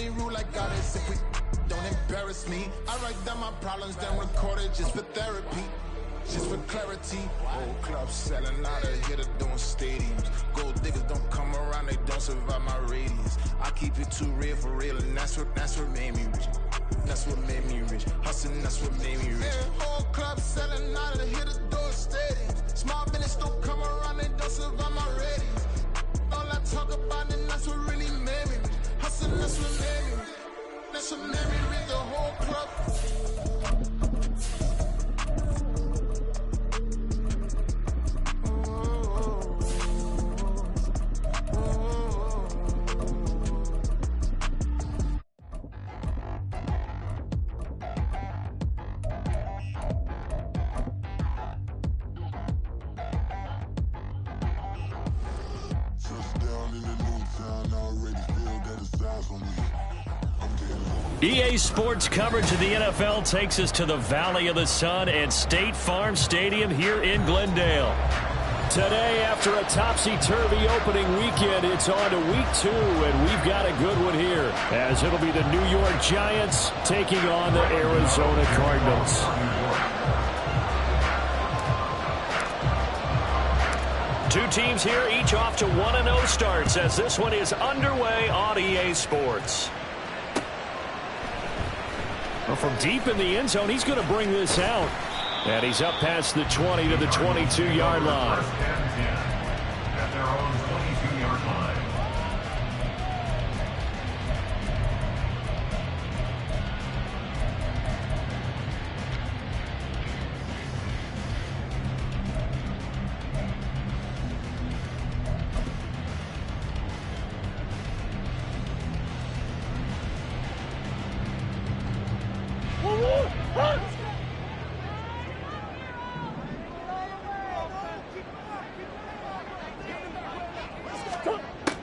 only rule I got is if we don't embarrass me. I write down my problems, then record it just for therapy. Just for clarity, old clubs selling out of here to doing stadiums. Gold diggers don't come around, they don't survive my radius. I keep it too real for real, and that's what made me rich. That's what made me rich. Hustling, that's what made me rich. Yeah, old clubs selling out of here to doing stadiums. Small business don't come around, they don't survive my radius. All I talk about, and that's what really made me rich. Hustling, that's what made me rich. That's what made me rich. The whole club. EA Sports coverage of the NFL takes us to the Valley of the Sun and State Farm Stadium here in Glendale. Today, after a topsy-turvy opening weekend, it's on to week 2, and we've got a good one here, as it'll be the New York Giants taking on the Arizona Cardinals. Two teams here, each off to 1-0 starts, as this one is underway on EA Sports. Well, from deep in the end zone, he's going to bring this out. And he's up past the 20 to the 22-yard line. At their own 22-yard line.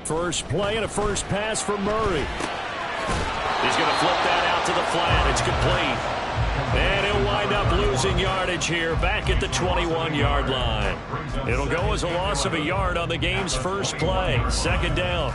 First play and a first pass for Murray. He's going to flip that out to the flat. It's complete. And he'll wind up losing yardage here back at the 21-yard line. It'll go as a loss of a yard on the game's first play. Second down.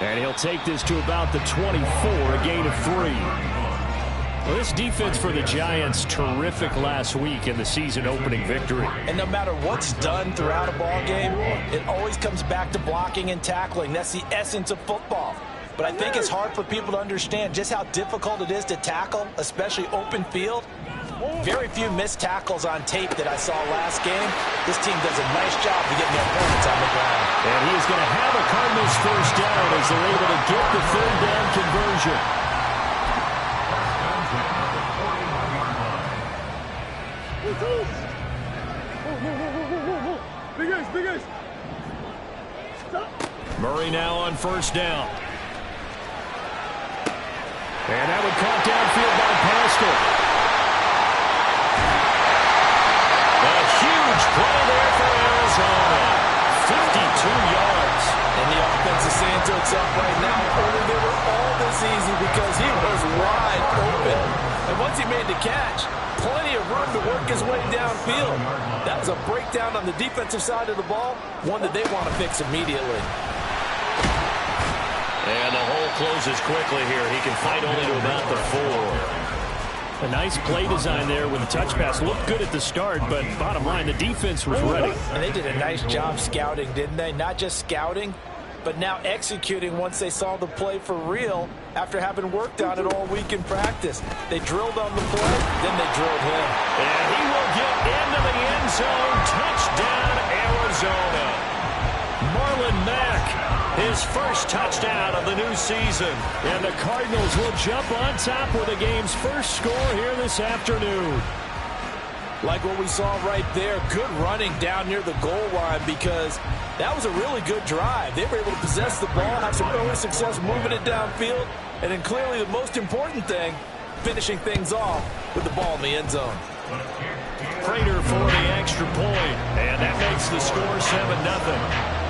And he'll take this to about the 24, a gain of 3. Well, this defense for the Giants, terrific last week in the season-opening victory. And no matter what's done throughout a ball game, it always comes back to blocking and tackling. That's the essence of football. But I think it's hard for people to understand just how difficult it is to tackle, especially open field. Very few missed tackles on tape that I saw last game. This team does a nice job of getting their opponents on the ground. And he is going to have a Cardinals first down as they're able to get the third down conversion. Murray now on first down. And that would caught downfield by Pascal. A huge play there for Arizona. 52 yards. And the offense is saying to itself right now, only they were all this easy because he was wide open. And once he made the catch, plenty of room to work his way downfield. That was a breakdown on the defensive side of the ball, one that they want to fix immediately. And the hole closes quickly here. He can fight only to about the 4. A nice play design there with a touch pass. Looked good at the start, but bottom line, the defense was ready. And they did a nice job scouting, didn't they? Not just scouting, but now executing once they saw the play for real after having worked on it all week in practice. They drilled on the play, then they drilled him. And he will get into the end zone. Touchdown, Arizona. Marlon Mack. His first touchdown of the new season. And the Cardinals will jump on top with the game's first score here this afternoon. Like what we saw right there, good running down near the goal line because that was a really good drive. They were able to possess the ball, have some early success moving it downfield, and then clearly the most important thing, finishing things off with the ball in the end zone. Prater for the extra point, and that makes the score 7-0.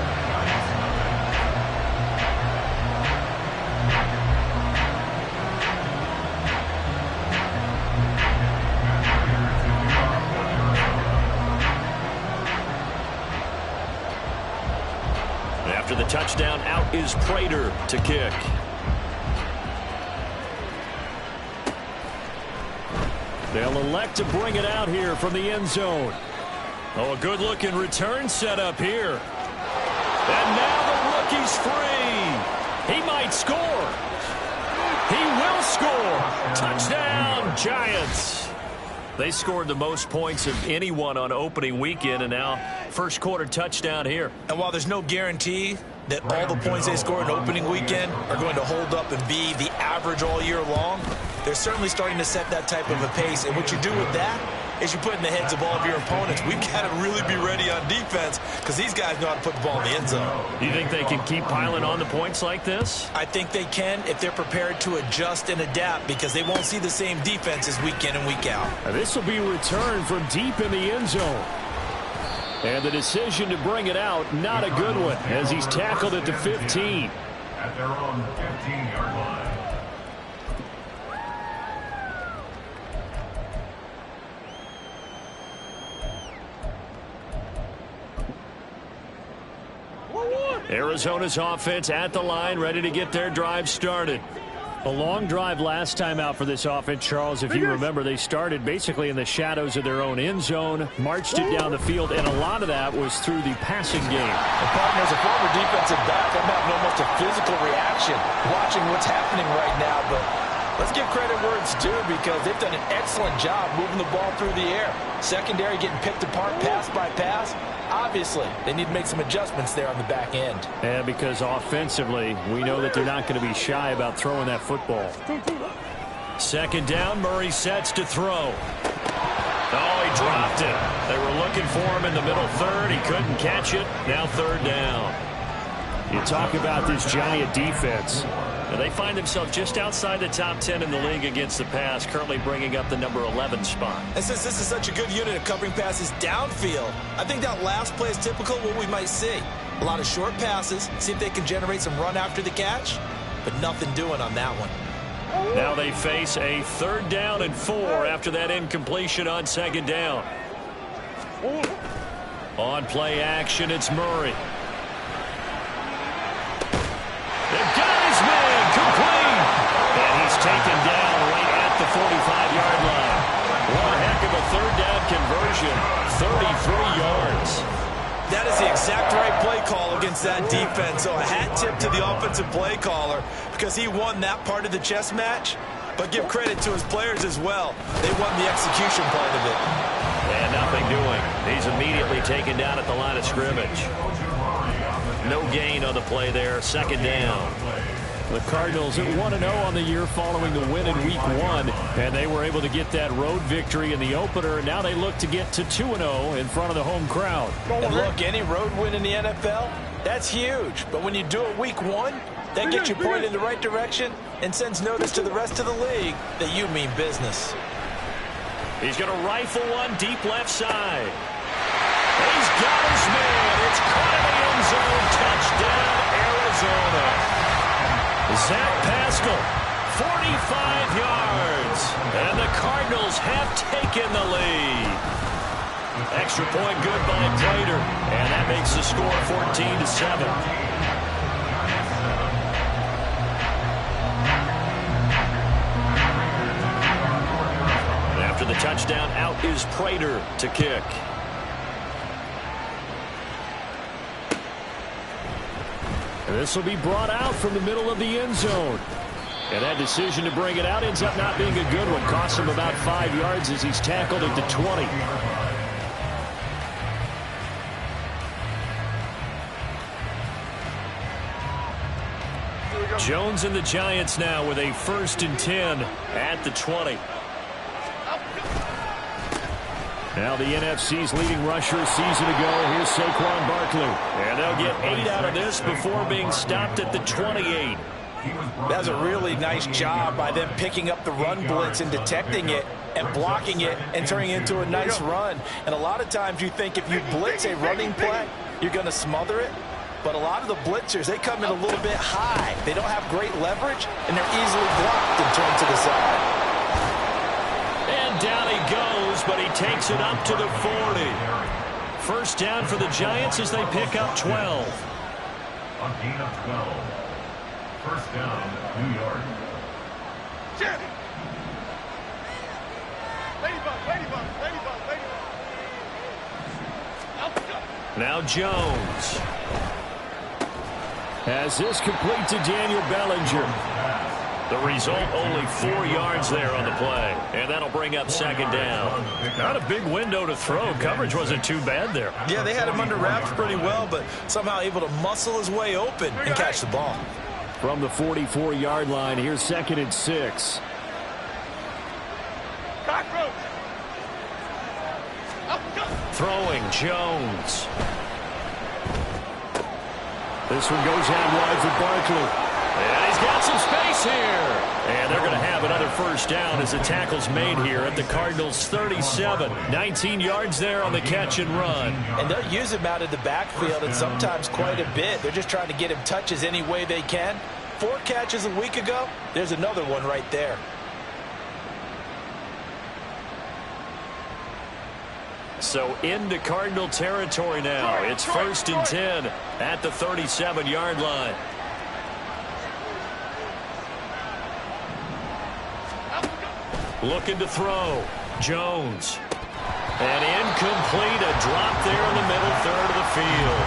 touchdown. Out is Prater to kick. They'll elect to bring it out here from the end zone. Oh, a good-looking return set up here. And now the rookie's free. He might score. He will score. Touchdown, Giants. They scored the most points of anyone on opening weekend, and now first quarter touchdown here. And while there's no guarantee that all the points they score in opening weekend are going to hold up and be the average all year long, they're certainly starting to set that type of a pace. And what you do with that is you put in the heads of all of your opponents, we've got to really be ready on defense because these guys know how to put the ball in the end zone. You think they can keep piling on the points like this? I think they can if they're prepared to adjust and adapt because they won't see the same defenses week in and week out. Now this will be a return from deep in the end zone. And the decision to bring it out, not a good one, as he's tackled at the 15. At their own 15-yard line. Arizona's offense at the line, ready to get their drive started. A long drive last time out for this offense, Charles. If you remember, they started basically in the shadows of their own end zone, marched it down the field, and a lot of that was through the passing game. And partner, as a former defensive back, I'm having almost a physical reaction watching what's happening right now. But let's give credit where it's due because they've done an excellent job moving the ball through the air. Secondary getting picked apart pass by pass. Obviously, they need to make some adjustments there on the back end. And because offensively, we know that they're not going to be shy about throwing that football. Second down, Murray sets to throw. Oh, he dropped it. They were looking for him in the middle third. He couldn't catch it. Now third down. You talk about this Giant defense. They find themselves just outside the top 10 in the league against the pass, currently bringing up the number 11 spot. And since this is such a good unit of covering passes downfield, I think that last play is typical of what we might see. A lot of short passes, see if they can generate some run after the catch, but nothing doing on that one. Now they face a third down and 4 after that incompletion on second down. On play action, it's Murray. They've got his man complete. And he's taken down right at the 45-yard line. One heck of a third down conversion. 33 yards. That is the exact right play call against that defense. So a hat tip to the offensive play caller because he won that part of the chess match. But give credit to his players as well. They won the execution part of it. And nothing doing. He's immediately taken down at the line of scrimmage. No gain on the play there. Second down. The Cardinals at 1-0 on the year following the win in Week 1. And they were able to get that road victory in the opener. Now they look to get to 2-0 in front of the home crowd. And look, any road win in the NFL, that's huge. But when you do it Week 1, that gets you pointed in the right direction and sends notice to the rest of the league that you mean business. He's going to rifle one deep left side. He's got his man. It's caught in the end zone. Touchdown, Arizona. Zach Pascal, 45 yards. And the Cardinals have taken the lead. Extra point good by Prater. And that makes the score 14-7. After the touchdown, out is Prater to kick. And this will be brought out from the middle of the end zone. And that decision to bring it out ends up not being a good one. Costs him about 5 yards as he's tackled at the 20. Jones and the Giants now with a 1st and 10 at the 20. Now the NFC's leading rusher a season ago. Here's Saquon Barkley. And they'll get 8 out of this before being stopped at the 28. That's a really nice job by them picking up the run blitz and detecting it and blocking it and turning it into a nice run. And a lot of times you think if you blitz a running play, you're going to smother it. But a lot of the blitzers, they come in a little bit high. They don't have great leverage, and they're easily blocked and turned to the side. And down he goes, but he takes it up to the 40. First down for the Giants as they pick up 12. A gain of 12. First down, New York. Now Jones has this complete to Daniel Bellinger. The result, only 4 yards there on the play. And that'll bring up second down. Not a big window to throw. Coverage wasn't too bad there. Yeah, they had him under wraps pretty well, but somehow able to muscle his way open and catch the ball. From the 44-yard line, here's 2nd and 6. Throwing, Jones. This one goes out wide for Barkley. And he's got some space here. And they're going to have another first down as the tackle's made here at the Cardinals' 37. 19 yards there on the catch and run. And they'll use him out of the backfield and sometimes quite a bit. They're just trying to get him touches any way they can. 4 catches a week ago. There's another one right there. So into Cardinal territory now. It's 1st and 10 at the 37-yard line. Looking to throw. Jones. And incomplete. A drop there in the middle third of the field.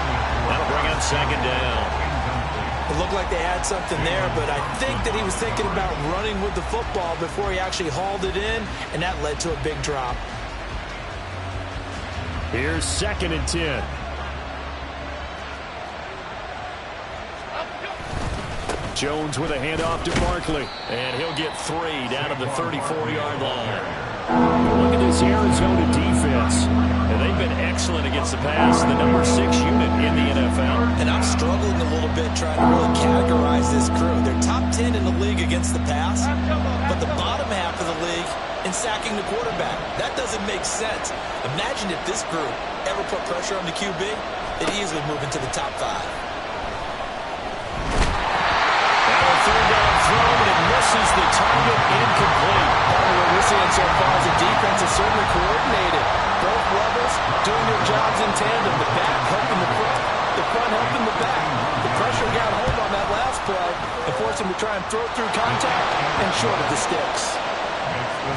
That'll bring up second down. It looked like they had something there, but I think that he was thinking about running with the football before he actually hauled it in, and that led to a big drop. Here's 2nd and 10. Jones with a handoff to Barkley. And he'll get 3 down to the 34-yard line. Look at this Arizona defense. And they've been excellent against the pass. The number 6 unit in the NFL. And I'm struggling a little bit trying to really categorize this crew. They're top 10 in the league against the pass, but the bottom half of the league in sacking the quarterback. That doesn't make sense. Imagine if this group ever put pressure on the QB, it'd easily move into the top 5. Third down throw, but it misses the target, incomplete. What we're seeing so far is the defense is certainly coordinated. Both levels doing their jobs in tandem. The back helping the front helping the back. The pressure got hold on that last play and forced him to try and throw through contact and short of the sticks.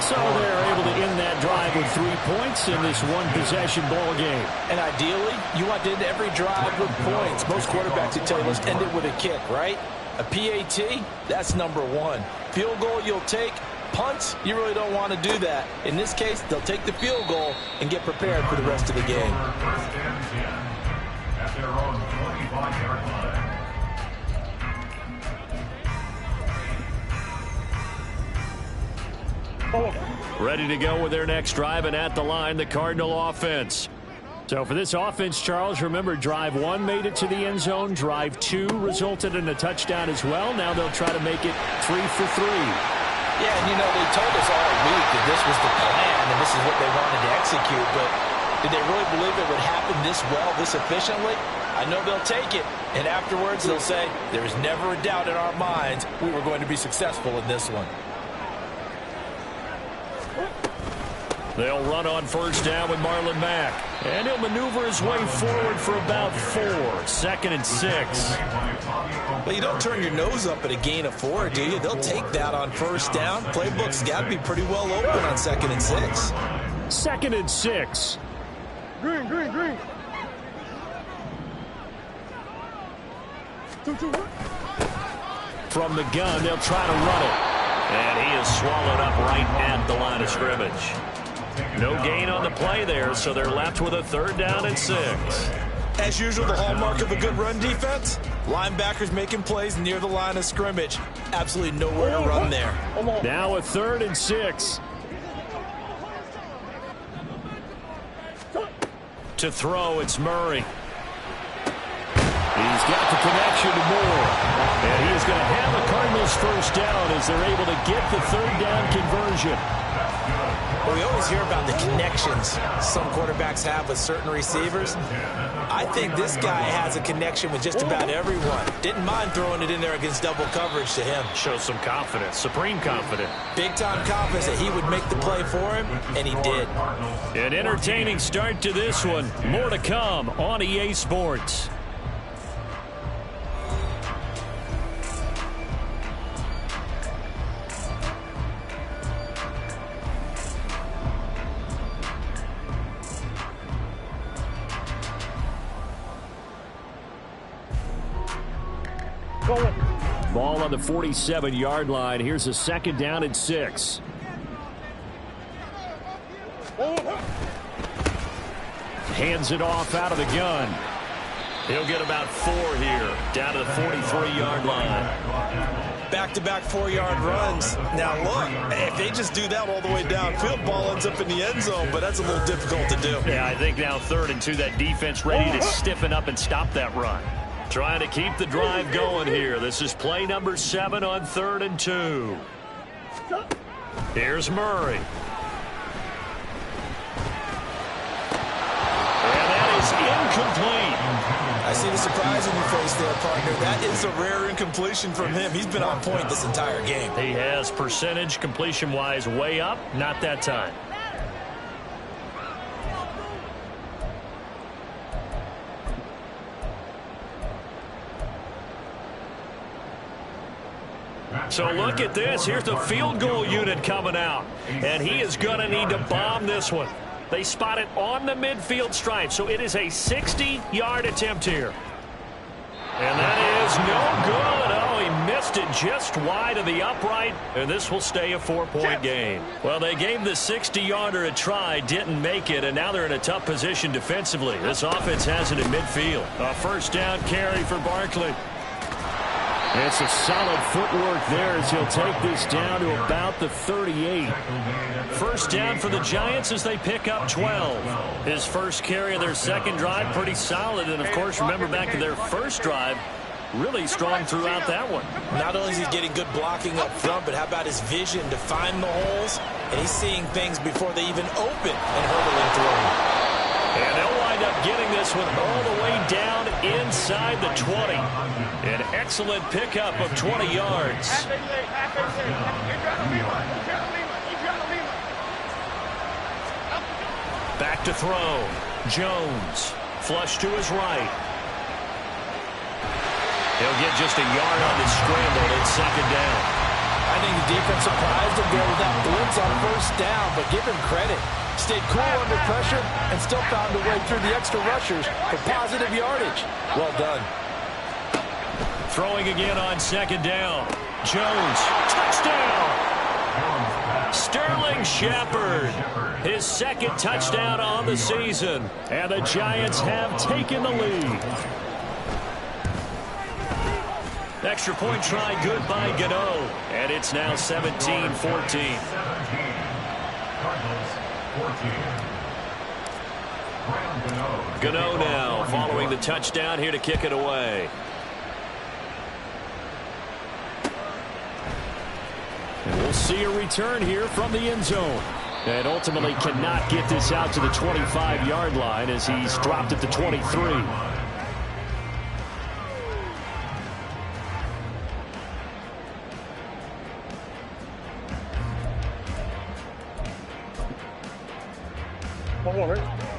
So they're able to end that drive with 3 points in this one-possession ball game. And ideally, you want to end every drive with points. Most quarterbacks would tell you, let's end it with a kick, right? A PAT, that's number 1. Field goal you'll take. Punts, you really don't want to do that. In this case, they'll take the field goal and get prepared for the rest of the game. First and 10 at their own 25-yard line. Ready to go with their next drive, and at the line, the Cardinal offense. So for this offense, Charles, remember, drive 1 made it to the end zone. Drive 2 resulted in a touchdown as well. Now they'll try to make it 3 for 3. Yeah, and you know, they told us all week that this was the plan and this is what they wanted to execute, but did they really believe it would happen this well, this efficiently? I know they'll take it, and afterwards they'll say, there is never a doubt in our minds we were going to be successful in this one. They'll run on first down with Marlon Mack. And he'll maneuver his way forward for about 4. 2nd and 6. Well, you don't turn your nose up at a gain of 4, do you? They'll take that on first down. Playbook's got to be pretty well open on 2nd and 6. 2nd and 6. Green. From the gun, they'll try to run it. And he is swallowed up right at the line of scrimmage. No gain on the play there, so they're left with a 3rd down and 6. As usual, the hallmark of a good run defense, linebackers making plays near the line of scrimmage. Absolutely nowhere to run there. Now a 3rd and 6. To throw, it's Murray. He's got the connection to Moore. And he is going to have the Cardinals first down as they're able to get the 3rd down conversion. Well, we always hear about the connections some quarterbacks have with certain receivers. I think this guy has a connection with just about everyone. Didn't mind throwing it in there against double coverage to him. Shows some confidence, supreme confidence. Big-time confidence that he would make the play for him, and he did. An entertaining start to this one. More to come on EA Sports. Ball on the 47-yard line. Here's a 2nd down and 6. Hands it off out of the gun. He'll get about 4 here, down to the 43-yard line. Back-to-back 4-yard runs. Now, look, if they just do that all the way downfield, ball ends up in the end zone, but that's a little difficult to do. Yeah, I think now 3rd and 2, that defense ready to stiffen up and stop that run. Trying to keep the drive going here. This is play number 7 on 3rd and 2. Here's Murray. And that is incomplete. I see the surprise in your face there, partner. That is a rare incompletion from him. He's been on point this entire game. He has percentage completion-wise way up. Not that time. So look at this. Here's the field goal unit coming out. And he is going to need to bomb this one. They spot it on the midfield stripe. So it is a 60-yard attempt here. And that is no good. Oh, he missed it just wide of the upright. And this will stay a 4-point game. Well, they gave the 60-yarder a try, didn't make it, and now they're in a tough position defensively. This offense has it in midfield. A 1st down carry for Barkley. It's a solid footwork there as he'll take this down to about the 38. 1st down for the Giants as they pick up 12. His first carry of their 2nd drive, pretty solid. And, of course, remember back to their 1st drive, really strong throughout that one. Not only is he getting good blocking up front, but how about his vision to find the holes? And he's seeing things before they even open and hurdling through them. And they'll wind up getting this one all the way down inside the 20. An excellent pickup of 20 yards. Back to throw. Jones. Flush to his right. He'll get just a yard on this scramble. It's 2nd down. I think the defense surprised him there with that blitz on 1st down, but give him credit. Stayed cool under pressure and still found a way through the extra rushers for positive yardage. Well done. Throwing again on 2nd down. Jones, touchdown! Sterling Shepard, his 2nd touchdown on the season. And the Giants have taken the lead. Extra point try good by Gano. And it's now 17-14. Gano now following the touchdown here to kick it away. And we'll see a return here from the end zone. And ultimately cannot get this out to the 25-yard line as he's dropped at the 23.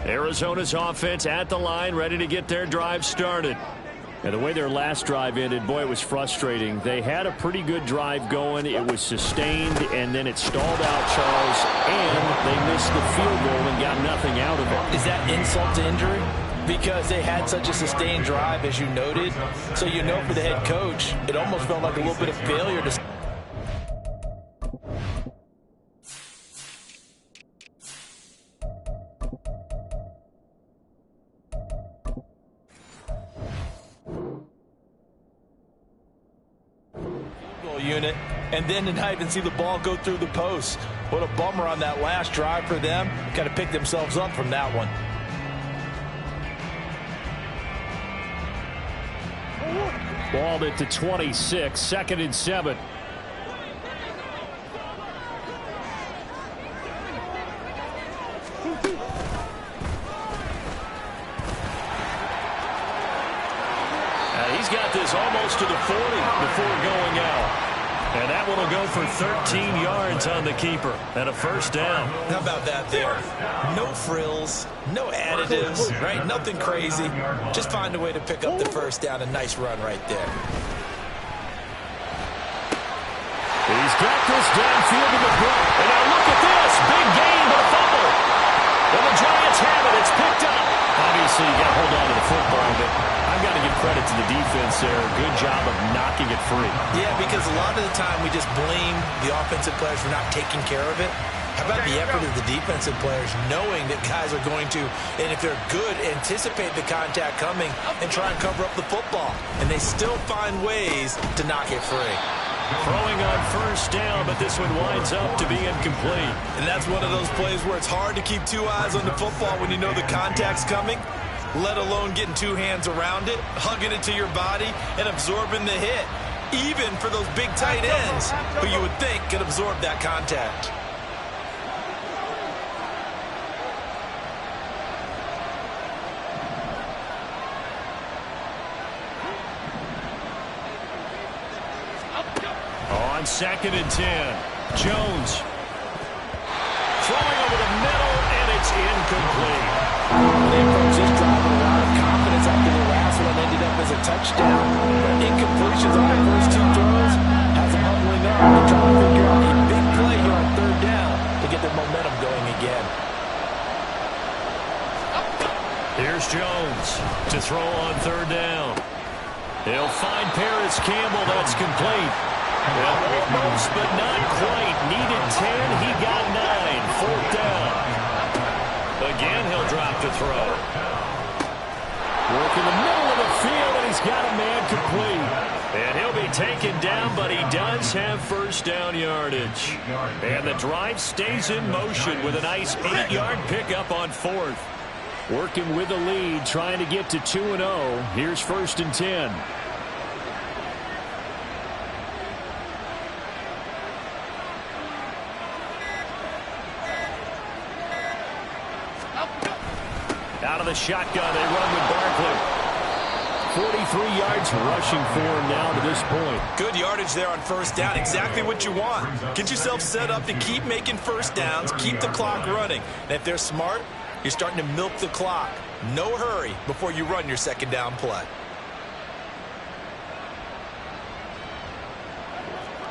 Arizona's offense at the line, ready to get their drive started. And the way their last drive ended, boy, it was frustrating. They had a pretty good drive going. It was sustained, and then it stalled out, Charles, and they missed the field goal and got nothing out of it. Is that insult to injury? Because they had such a sustained drive, as you noted. So you know for the head coach, it almost felt like a little bit of failure to... unit, and then to not even see the ball go through the post. What a bummer on that last drive for them. Kind of picked themselves up from that one. Balled at the 26, 2nd and 7. He's got this almost to the 40 before going out. And that one will go for 13 yards on the keeper and a 1st down. How about that there? No frills, no additives, right? Nothing crazy. Just find a way to pick up the 1st down. A nice run right there. He's got this downfield to the front. And now look at this. Big gain, but a fumble. And the Giants have it. It's picked up. Obviously, you got to hold on to the football, but I I've got to give credit to the defense there. Good job of knocking it free. Yeah, because a lot of the time we just blame the offensive players for not taking care of it. How about the effort of the defensive players knowing that guys are going to, and if they're good, anticipate the contact coming and try and cover up the football. And they still find ways to knock it free. Throwing on first down, but this one winds up to be incomplete. And that's one of those plays where it's hard to keep two eyes on the football when you know the contact's coming, let alone getting two hands around it, hugging it to your body, and absorbing the hit. Even for those big tight ends who you would think could absorb that contact. On 2nd and 10, Jones throwing over the middle, and it's incomplete. They approach this drive with a lot of confidence after the last one ended up as a touchdown. But incompletions on the first two throws has them huddling up and trying to figure out a big play here on 3rd down to get their momentum going again. Here's Jones to throw on 3rd down. He'll find Paris Campbell. That's complete. Well, almost, but not quite. Needed 10. He got 9. 4th down. Again, he'll drop to throw. Work in the middle of the field, and he's got a man complete. And he'll be taken down, but he does have first down yardage. And the drive stays in motion with a nice 8-yard pickup on 4th. Working with the lead, trying to get to 2-0. Here's 1st and 10. Out of the shotgun, they run with Barkley. 43 yards rushing for him now to this point. Good yardage there on 1st down. Exactly what you want. Get yourself set up to keep making first downs, keep the clock running. And if they're smart, you're starting to milk the clock. No hurry before you run your 2nd down play.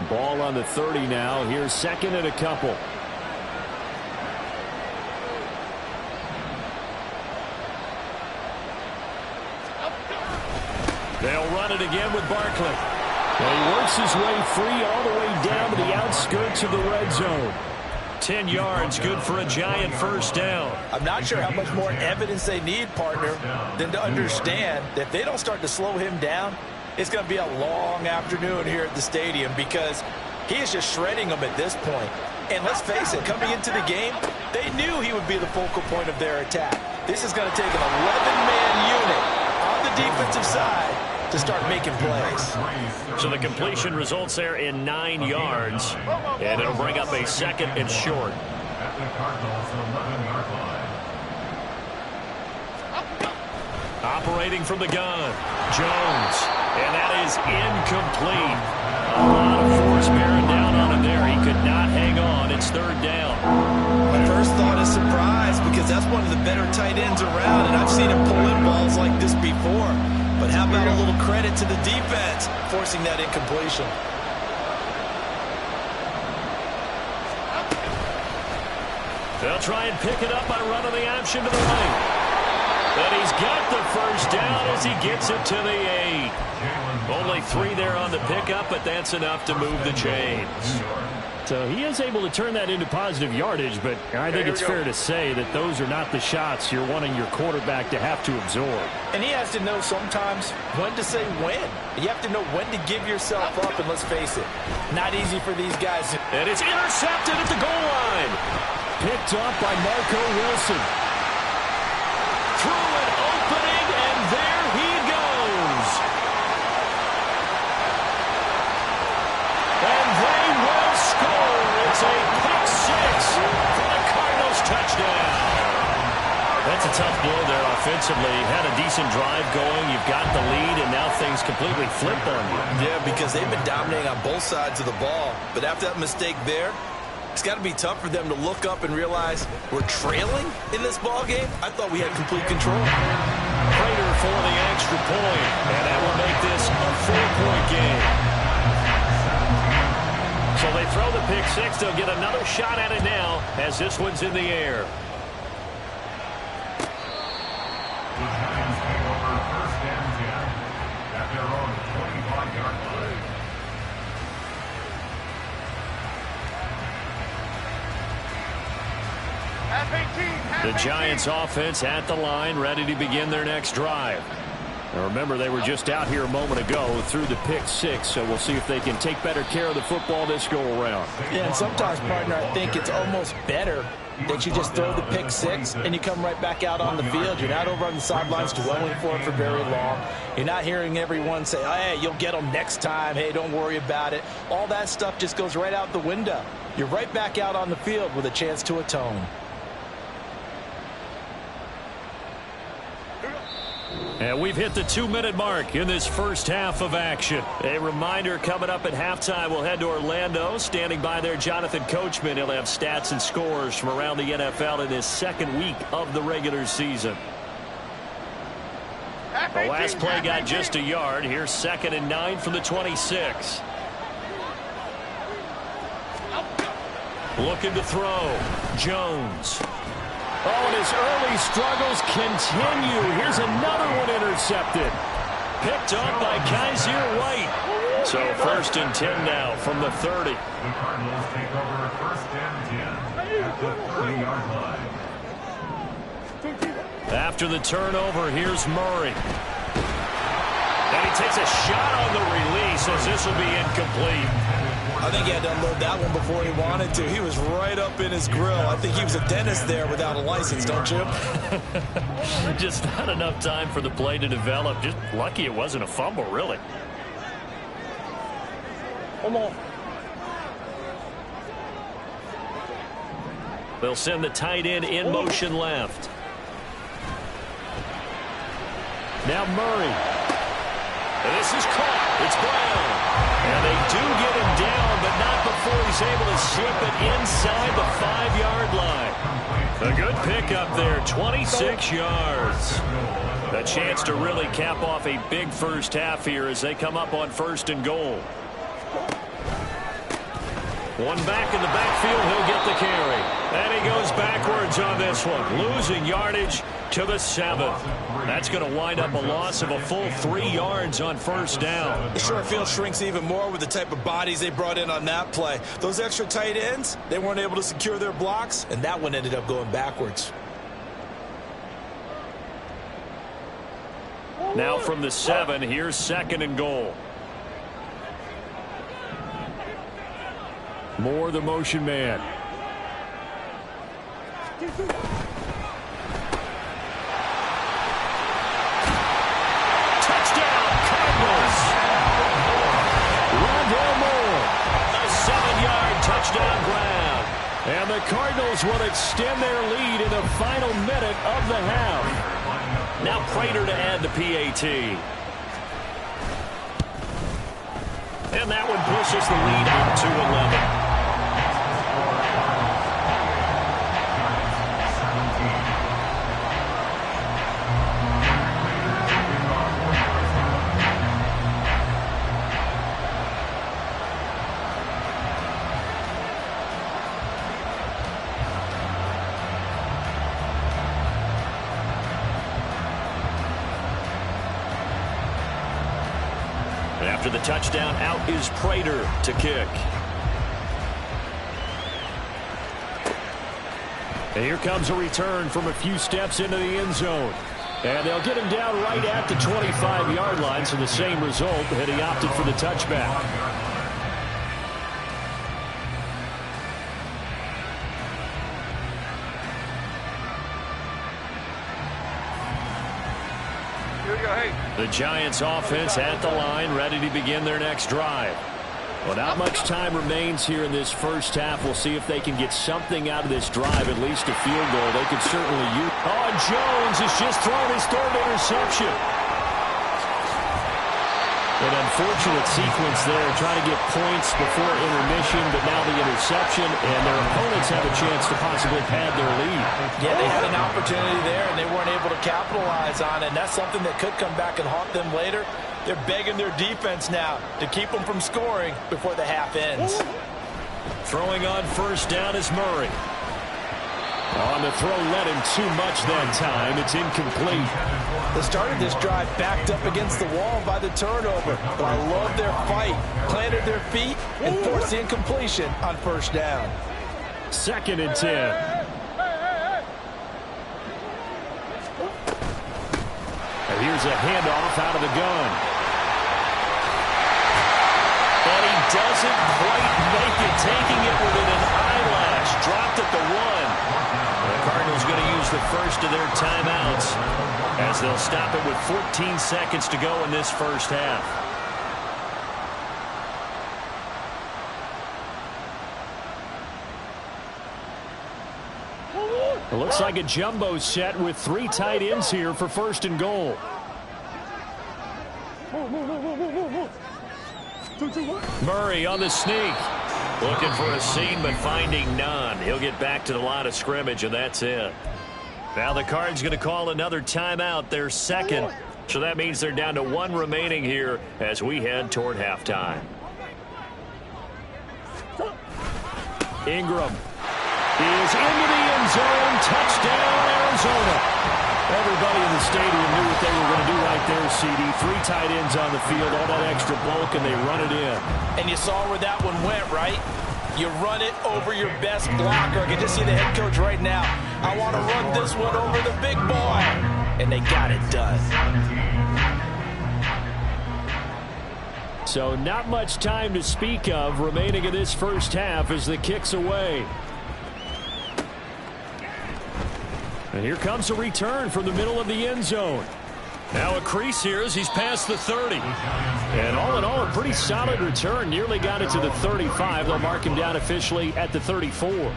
Ball on the 30 now. Here's 2nd and a couple. They'll run it again with Barkley. Well, he works his way free all the way down to the outskirts of the red zone. 10 yards, good for a giant first down. I'm not sure how much more evidence they need, partner, than to understand that if they don't start to slow him down, it's going to be a long afternoon here at the stadium because he is just shredding them at this point. And let's face it, coming into the game, they knew he would be the focal point of their attack. This is going to take an 11-man unit on the defensive side to start making plays. So the completion results there in 9 yards, and it'll bring up a 2nd and short. At the Cardinals' 11-yard line. Operating from the gun, Jones, and that is incomplete. A lot of force bearing down on him there. He could not hang on. It's 3rd down. My first thought is surprise because that's one of the better tight ends around, and I've seen him pull in balls like this before. But how about a little credit to the defense forcing that incompletion? They'll try and pick it up by running the option to the right. But he's got the first down as he gets it to the 8. Only 3 there on the pickup, but that's enough to move the chains. So he is able to turn that into positive yardage, but I think it's fair to say that those are not the shots you're wanting your quarterback to have to absorb. And he has to know sometimes when to say when. You have to know when to give yourself up, and let's face it, not easy for these guys. And it's intercepted at the goal line. Picked up by Marco Wilson. Through an opening, and there he goes. And they will score. It's a pick 6 for the Cardinals touchdown. That's a tough blow there offensively. Had a decent drive going. You've got the lead, and now things completely flip on you. Yeah, because they've been dominating on both sides of the ball. But after that mistake there, it's got to be tough for them to look up and realize we're trailing in this ball game. I thought we had complete control. Prater for the extra point, and that will make this a 4-point game. So they throw the pick 6. They'll get another shot at it now as this one's in the air. The Giants take over 1st and 10. The Giants offense at the line, ready to begin their next drive. Now remember, they were just out here a moment ago through the pick six, so we'll see if they can take better care of the football this go around. Yeah, and sometimes, partner, I think it's almost better that you just throw the pick six and you come right back out on the field. You're not over on the sidelines dwelling for it for very long. You're not hearing everyone say, oh, hey, you'll get them next time. Hey, don't worry about it. All that stuff just goes right out the window. You're right back out on the field with a chance to atone. And we've hit the 2-minute mark in this first half of action. A reminder, coming up at halftime, we'll head to Orlando. Standing by there, Jonathan Coachman. He'll have stats and scores from around the NFL in his second week of the regular season. The last play got just a yard. Here's 2nd and 9 from the 26. Looking to throw. Jones. Oh, and his early struggles continue. Here's another one intercepted. Picked up by Kaiser White. So 1st and 10 now from the 30. The Cardinals take over 1st and 10 at the 3-yard line. After the turnover, here's Murray. And he takes a shot on the release as this will be incomplete. I think he had to unload that one before he wanted to. He was right up in his grill. I think he was a dentist there without a license, don't you? Just not enough time for the play to develop. Just lucky it wasn't a fumble, really. Come on. They'll send the tight end in motion left. Now Murray. This is caught. It's Brown. And they do get him down, but not before he's able to slip it inside the 5-yard line. A good pickup there, 26 yards. A chance to really cap off a big first half here as they come up on 1st and goal. One back in the backfield, he'll get the carry. And he goes backwards on this one, losing yardage to the 7th. That's going to wind up a loss of a full 3 yards on 1st down. The short field shrinks even more with the type of bodies they brought in on that play. Those extra tight ends, they weren't able to secure their blocks, and that one ended up going backwards. Now from the 7, here's 2nd and goal. Moore, the motion man. Touchdown, Cardinals. Rondale Moore, a 7-yard touchdown grab. And the Cardinals will extend their lead in the final minute of the half. Now Prater to add the PAT. And that one pushes the lead out to 11. After the touchdown, out is Prater to kick. And here comes a return from a few steps into the end zone. And they'll get him down right at the 25-yard line, so the same result, and he opted for the touchback. The Giants offense at the line, ready to begin their next drive. Well, not much time remains here in this first half. We'll see if they can get something out of this drive, at least a field goal. They could certainly use. Oh, and Jones has just thrown his 3rd interception. An unfortunate sequence there, trying to get points before intermission, but now the interception, and their opponents have a chance to possibly pad their lead. Yeah, they had an opportunity there, and they weren't able to capitalize on it, and that's something that could come back and haunt them later. They're begging their defense now to keep them from scoring before the half ends. Throwing on 1st down is Murray. On the throw, led him too much that time. It's incomplete. They started this drive backed up against the wall by the turnover, but I love their fight. Planted their feet and forced the incompletion on 1st down. 2nd and 10. Here's a handoff out of the gun. And he doesn't quite make it, taking it within an eyelash. Dropped at the 1. The Cardinals going to use the first of their timeouts as they'll stop it with 14 seconds to go in this first half. It looks like a jumbo set with 3 tight ends here for first and goal. Murray on the sneak. Looking for a seam, but finding none. He'll get back to the line of scrimmage, and that's it. Now the Cards going to call another timeout, their second. So that means they're down to 1 remaining here as we head toward halftime. Ingram is into the end zone. Touchdown, Arizona. Everybody in the stadium knew what they were going to do right there, CD. 3 tight ends on the field, all that extra bulk, and they run it in. And you saw where that one went, right? You run it over your best blocker. I can just see the head coach right now. I want to run this one over the big boy. And they got it done. So not much time to speak of remaining in this first half as the kick's away. And here comes a return from the middle of the end zone. Now a crease here as he's past the 30. And all in all, a pretty solid return. Nearly got it to the 35. They'll mark him down officially at the 34. Here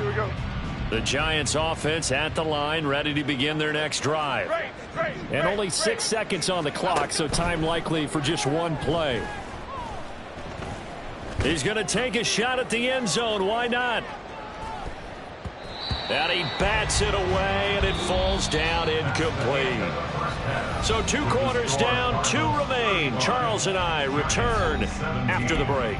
we go. The Giants offense at the line, ready to begin their next drive. And only 6 seconds on the clock, so time likely for just 1 play. He's going to take a shot at the end zone. Why not? And he bats it away, and it falls down incomplete. So 2 quarters down, 2 remain. Charles and I return after the break.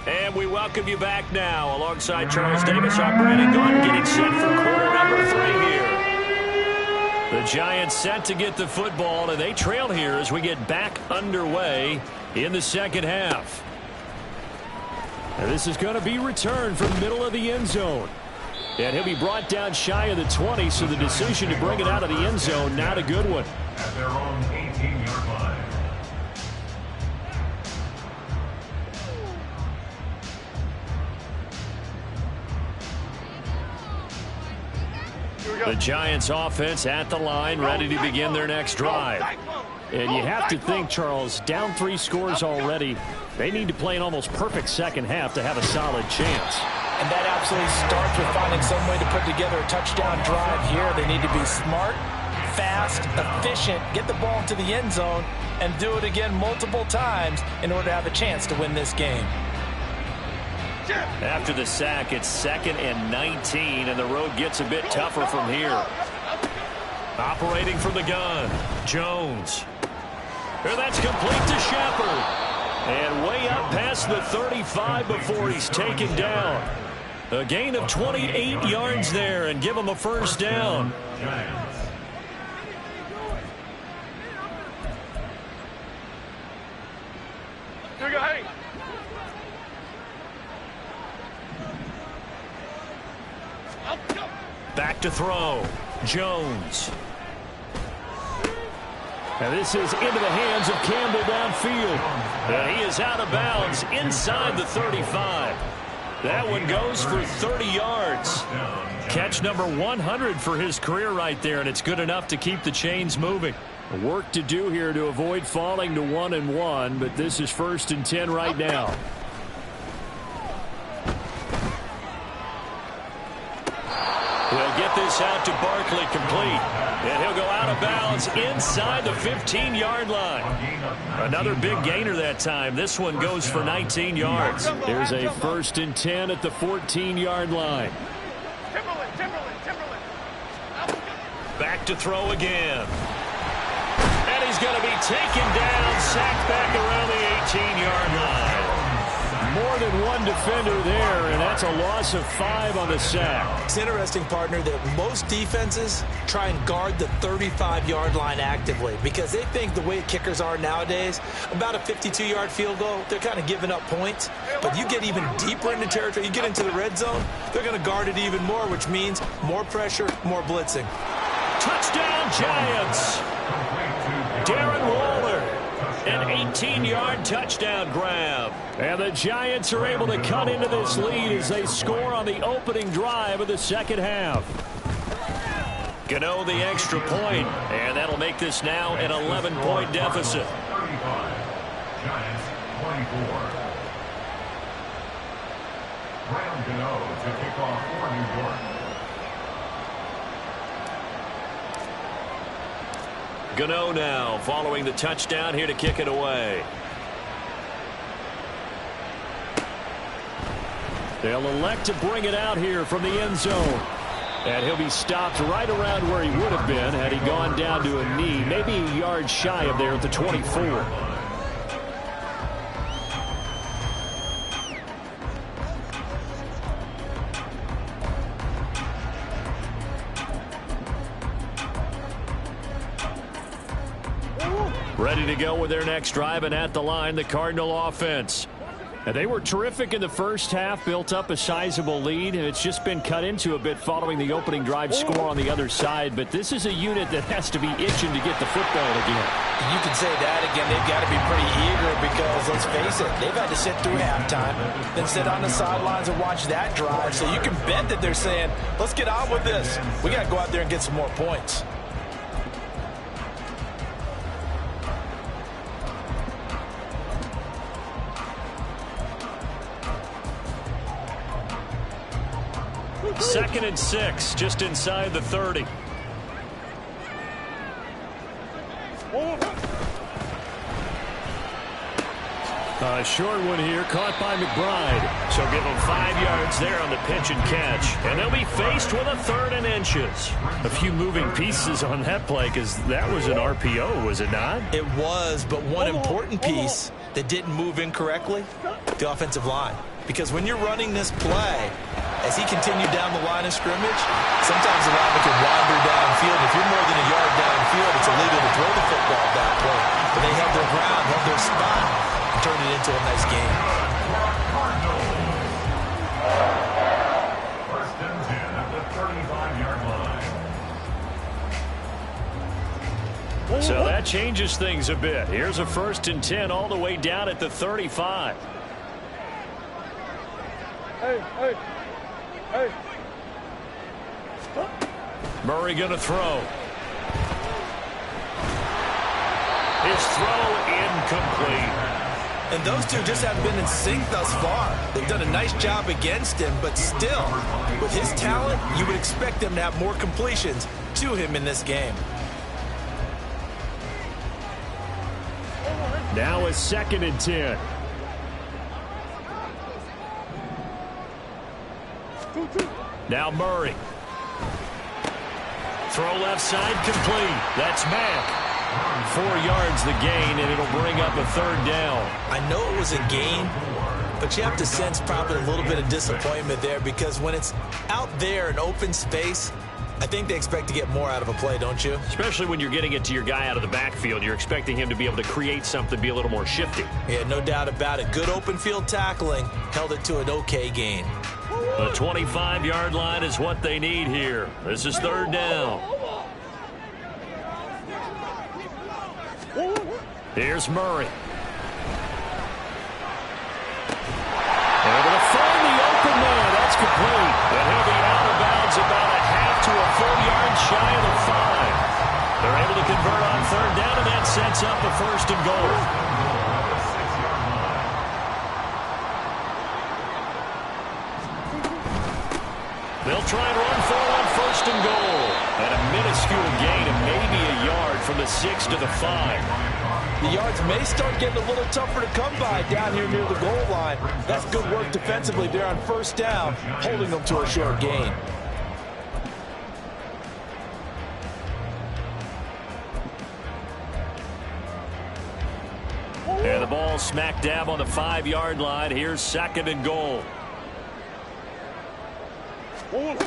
And we welcome you back now. Alongside Charles Davis, I'm Brandon Gordon, getting set for quarter number 3 here. The Giants set to get the football, and they trail here as we get back underway in the second half. And this is going to be returned from the middle of the end zone. And he'll be brought down shy of the 20, so the decision to bring it out of the end zone, not a good one. At their own 18-yard line. The Giants offense at the line, ready to begin their next drive. And you have to think, Charles, down 3 scores already. They need to play an almost perfect second half to have a solid chance. And that absolutely starts with finding some way to put together a touchdown drive here. They need to be smart, fast, efficient, get the ball into the end zone, and do it again multiple times in order to have a chance to win this game. After the sack, it's 2nd and 19, and the road gets a bit tougher from here. Operating from the gun, Jones. And that's complete to Shepard. And way up past the 35 before he's taken down. A gain of 28 yards there, and give him a first down. Here we go, hey. Back to throw. Jones. And this is into the hands of Campbell downfield. And he is out of bounds inside the 35. That one goes for 30 yards. Catch number 100 for his career right there, and it's good enough to keep the chains moving. Work to do here to avoid falling to 1-1, but this is 1st and 10 right now. He'll get this out to Barkley complete. And he'll go out of bounds inside the 15-yard line. Another big gainer that time. This one goes for 19 yards. There's a 1st and 10 at the 14-yard line. Back to throw again. And he's going to be taken down, sacked back around the 18-yard line. More than one defender there, and that's a loss of 5 on the sack. It's interesting, partner, that most defenses try and guard the 35-yard line actively because they think the way kickers are nowadays, about a 52-yard field goal, they're kind of giving up points. But you get even deeper into territory, you get into the red zone, they're going to guard it even more, which means more pressure, more blitzing. Touchdown, Giants! Darren Waller, an 18-yard touchdown grab. And the Giants are able to cut into this lead as they score on the opening drive of the second half. Gano the extra point, and that'll make this now an 11-point deficit. 35. Giants 24. Graham Gano to kick off for New York. Gano now following the touchdown here to kick it away. They'll elect to bring it out here from the end zone. And he'll be stopped right around where he would have been had he gone down to a knee, maybe a yard shy of there at the 24. Ready to go with their next drive, and at the line, the Cardinal offense. And they were terrific in the first half, built up a sizable lead, and it's just been cut into a bit following the opening drive score on the other side. But this is a unit that has to be itching to get the football again. You can say that again. They've got to be pretty eager because, let's face it, they've had to sit through halftime, then sit on the sidelines and watch that drive. So you can bet that they're saying, let's get on with this. We got to go out there and get some more points. Second and 6, just inside the 30. A short one here, caught by McBride. So give them 5 yards there on the pitch and catch. And they'll be faced with a 3rd and inches. A few moving pieces on that play because that was an RPO, was it not? It was, but one important piece that didn't move incorrectly, the offensive line. Because when you're running this play, as he continued down the line of scrimmage, sometimes the lineman can wander downfield. If you're more than a yard downfield, it's illegal to throw the football at that point. But they held their ground, held their spot, and turned it into a nice game. First and 10 at the 35-yard line. So that changes things a bit. Here's a 1st and 10 all the way down at the 35. Hey. Murray going to throw. His throw incomplete. And those two just haven't been in sync thus far. They've done a nice job against him, but still, with his talent, you would expect them to have more completions to him in this game. Now a 2nd and 10. Now Murray. Throw left side complete. That's Mack. 4 yards the gain, and it'll bring up a 3rd down. I know it was a gain, but you have to sense probably a little bit of disappointment there because when it's out there in open space, I think they expect to get more out of a play, don't you? Especially when you're getting it to your guy out of the backfield. You're expecting him to be able to create something, be a little more shifty. Yeah, no doubt about it. Good open field tackling held it to an okay gain. The 25-yard line is what they need here. This is 3rd down. Here's Murray. Able to find the open man. That's complete. And he'll be out of bounds about a half to a full yard shy of the 5. They're able to convert on 3rd down, and that sets up a 1st and goal. They'll try and run for on 1st and goal. And a minuscule gain of maybe a yard from the 6 to the 5. The yards may start getting a little tougher to come by down here near the goal line. That's good work defensively there on 1st down, holding them to a short gain. And the ball smack dab on the 5-yard line. Here's 2nd and goal. And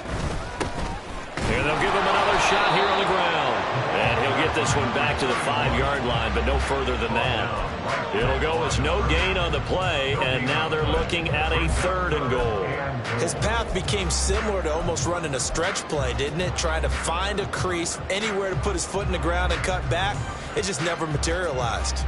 they'll give him another shot here on the ground. And he'll get this one back to the 5-yard line, but no further than that. It'll go as no gain on the play, and now they're looking at a 3rd and goal. His path became similar to almost running a stretch play, didn't it? Trying to find a crease, anywhere to put his foot in the ground and cut back. It just never materialized.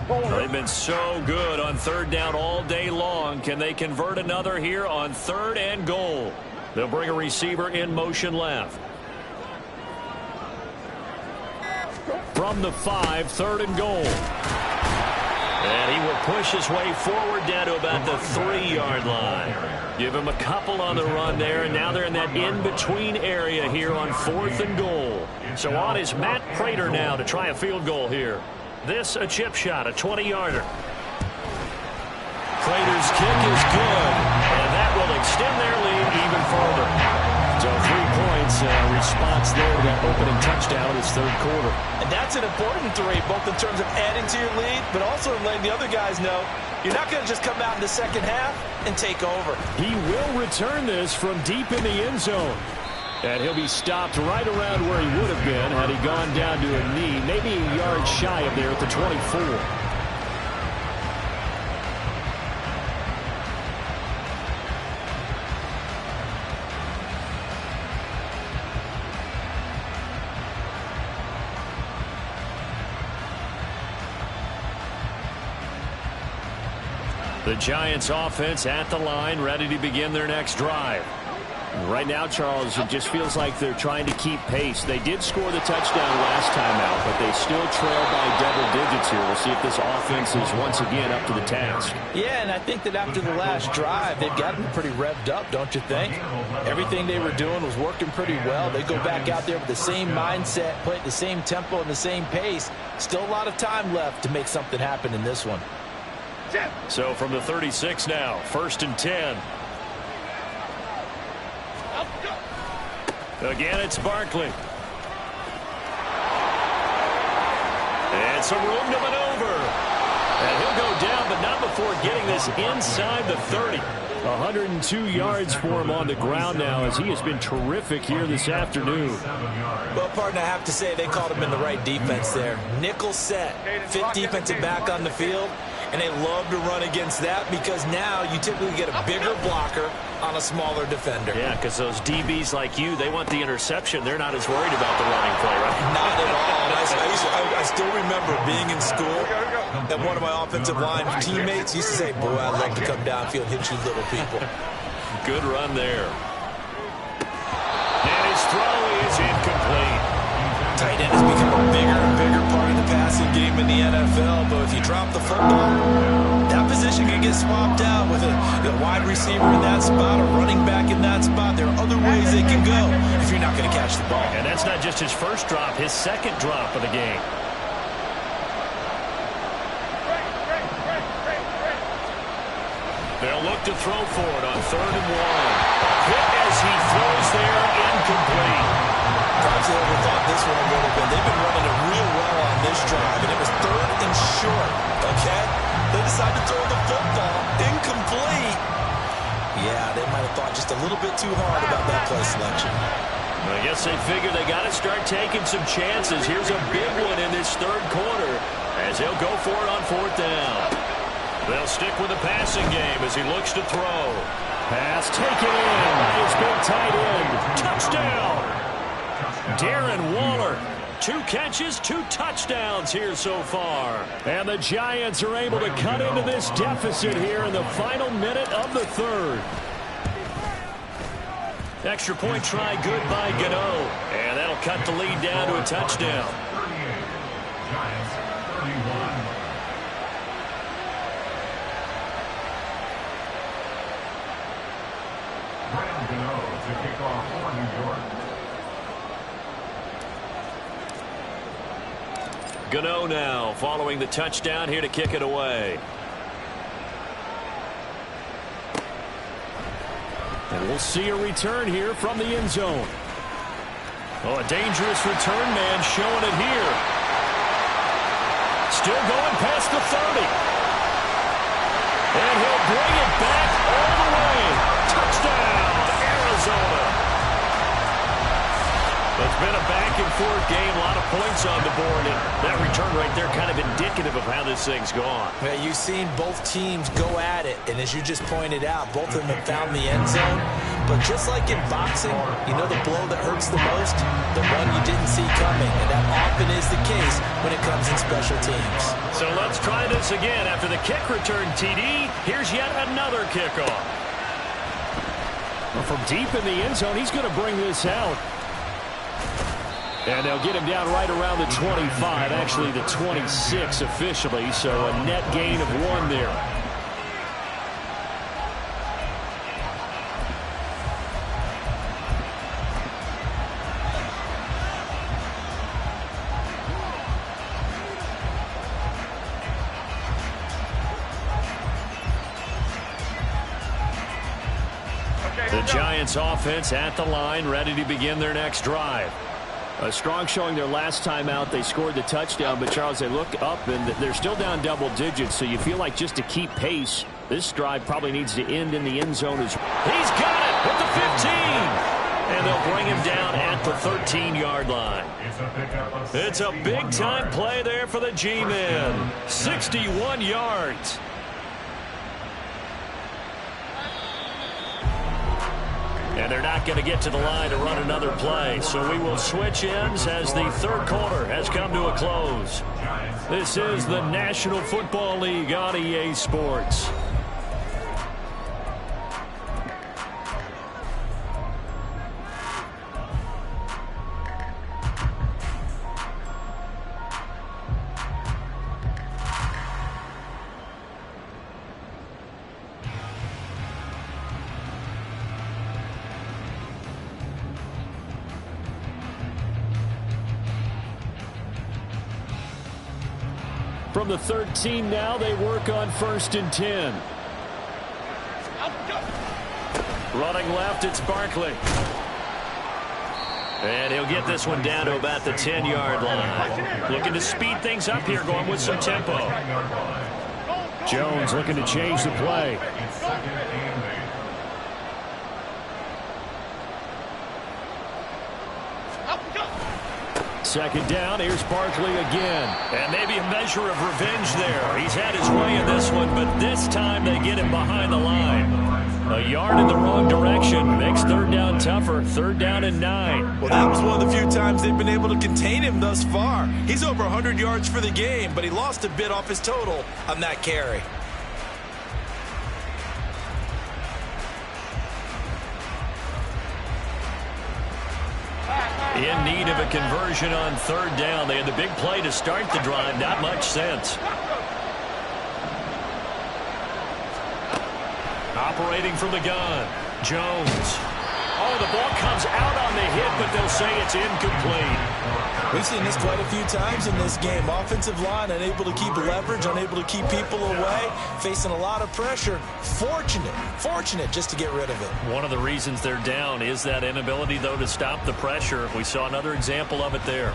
They've been so good on 3rd down all day long. Can they convert another here on 3rd and goal? They'll bring a receiver in motion left. From the 5, 3rd and goal. And he will push his way forward down to about the 3-yard line. Give him a couple on the run there, and now they're in that in-between area here on 4th and goal. So on is Matt Prater now to try a field goal here. This a chip shot, a 20-yarder. Prater's kick is good, and that will extend their lead even further. So 3 points, response there to that opening touchdown in his 3rd quarter. And that's an important 3, both in terms of adding to your lead, but also in letting the other guys know you're not going to just come out in the second half and take over. He will return this from deep in the end zone. And he'll be stopped right around where he would have been had he gone down to a knee, maybe a yard shy of there at the 24. The Giants offense at the line, ready to begin their next drive. Right now, Charles, it just feels like they're trying to keep pace. They did score the touchdown last time out, but they still trail by double digits here. We'll see if this offense is once again up to the task. Yeah, and I think that after the last drive, they've gotten pretty revved up, don't you think? Everything they were doing was working pretty well. They go back out there with the same mindset, play at the same tempo and the same pace. Still a lot of time left to make something happen in this one. So from the 36 now, 1st and 10. Again, it's Barkley. And some room to maneuver. And he'll go down, but not before getting this inside the 30. 102 yards for him on the ground now, as he has been terrific here this afternoon. Well, partner, I have to say they called him in the right defense there. Nickel set, 5th defensive back on the field. And they love to run against that because now you typically get a bigger blocker on a smaller defender. Yeah, because those DBs like you, they want the interception. They're not as worried about the running play, right? Not at all. I still remember being in school, and one of my offensive line teammates used to say, boy, I'd love to come downfield and hit you little people. Good run there. And his throw is incomplete. Tight end has become a bigger and bigger part of the passing game in the NFL, but if you drop the football, that position can get swapped out with a wide receiver in that spot, a running back in that spot. There are other ways they can go if you're not going to catch the ball. And that's not just his first drop, his 2nd drop of the game. They'll look to throw for it on 3rd and 1. Hit as he throws there, incomplete. Perhaps they overthought this one a little bit. They've been running it real well on this drive, and it was 3rd and short, okay? They decided to throw the football, incomplete. Yeah, they might have thought just a little bit too hard about that play selection. I guess they figure they got to start taking some chances. Here's a big one in this 3rd quarter as he'll go for it on 4th down. They'll stick with the passing game as he looks to throw. Pass taken in by his big tight end. Touchdown! Darren Waller, 2 catches, 2 touchdowns here so far. And the Giants are able to cut into this deficit here in the final minute of the 3rd. Extra point try good by Gano. And that'll cut the lead down to a touchdown. 38, Giants 31. Graham Gano to kick off for New York. Gano now following the touchdown here to kick it away. And We'll see a return here from the end zone. Oh, a dangerous return man showing it here. Still going past the 30. And he'll bring it back all the way. Touchdown, Arizona. It's been a back-and-forth game, a lot of points on the board, and that return right there kind of indicative of how this thing's gone. Yeah, you've seen both teams go at it, and as you just pointed out, both of them have found the end zone. But just like in boxing, you know the blow that hurts the most? The one you didn't see coming, and that often is the case when it comes in special teams. So let's try this again. After the kick return, TD, here's yet another kickoff. Well, from deep in the end zone, he's going to bring this out. And they'll get him down right around the 25, actually the 26 officially, so a net gain of 1 there. The Giants offense at the line, ready to begin their next drive. A strong showing their last time out. They scored the touchdown, but, Charles, they look up, and they're still down double digits, so you feel like just to keep pace, this drive probably needs to end in the end zone. He's got it at the 15, and they'll bring him down at the 13-yard line. It's a big-time play there for the G-Men. 61 yards. And they're not going to get to the line to run another play. So we will switch ends as the third quarter has come to a close. This is the National Football League on EA Sports. From the 13 now, they work on 1st and 10. Running left, it's Barkley. And he'll get this one down to about the 10-yard line. Looking to speed things up here, going with some tempo. Jones looking to change the play. Second down, here's Barkley again. And maybe a measure of revenge there. He's had his way in this one, but this time they get him behind the line. A yard in the wrong direction makes third down tougher. 3rd down and 9. Well, that was one of the few times they've been able to contain him thus far. He's over 100 yards for the game, but he lost a bit off his total on that carry. In need of a conversion on 3rd down. They had the big play to start the drive. Not much sense. Operating from the gun, Jones. Oh, the ball comes out on the hit, but they'll say it's incomplete. We've seen this quite a few times in this game. Offensive line unable to keep leverage, unable to keep people away, facing a lot of pressure. Fortunate just to get rid of it. One of the reasons they're down is that inability, though, to stop the pressure. We saw another example of it there.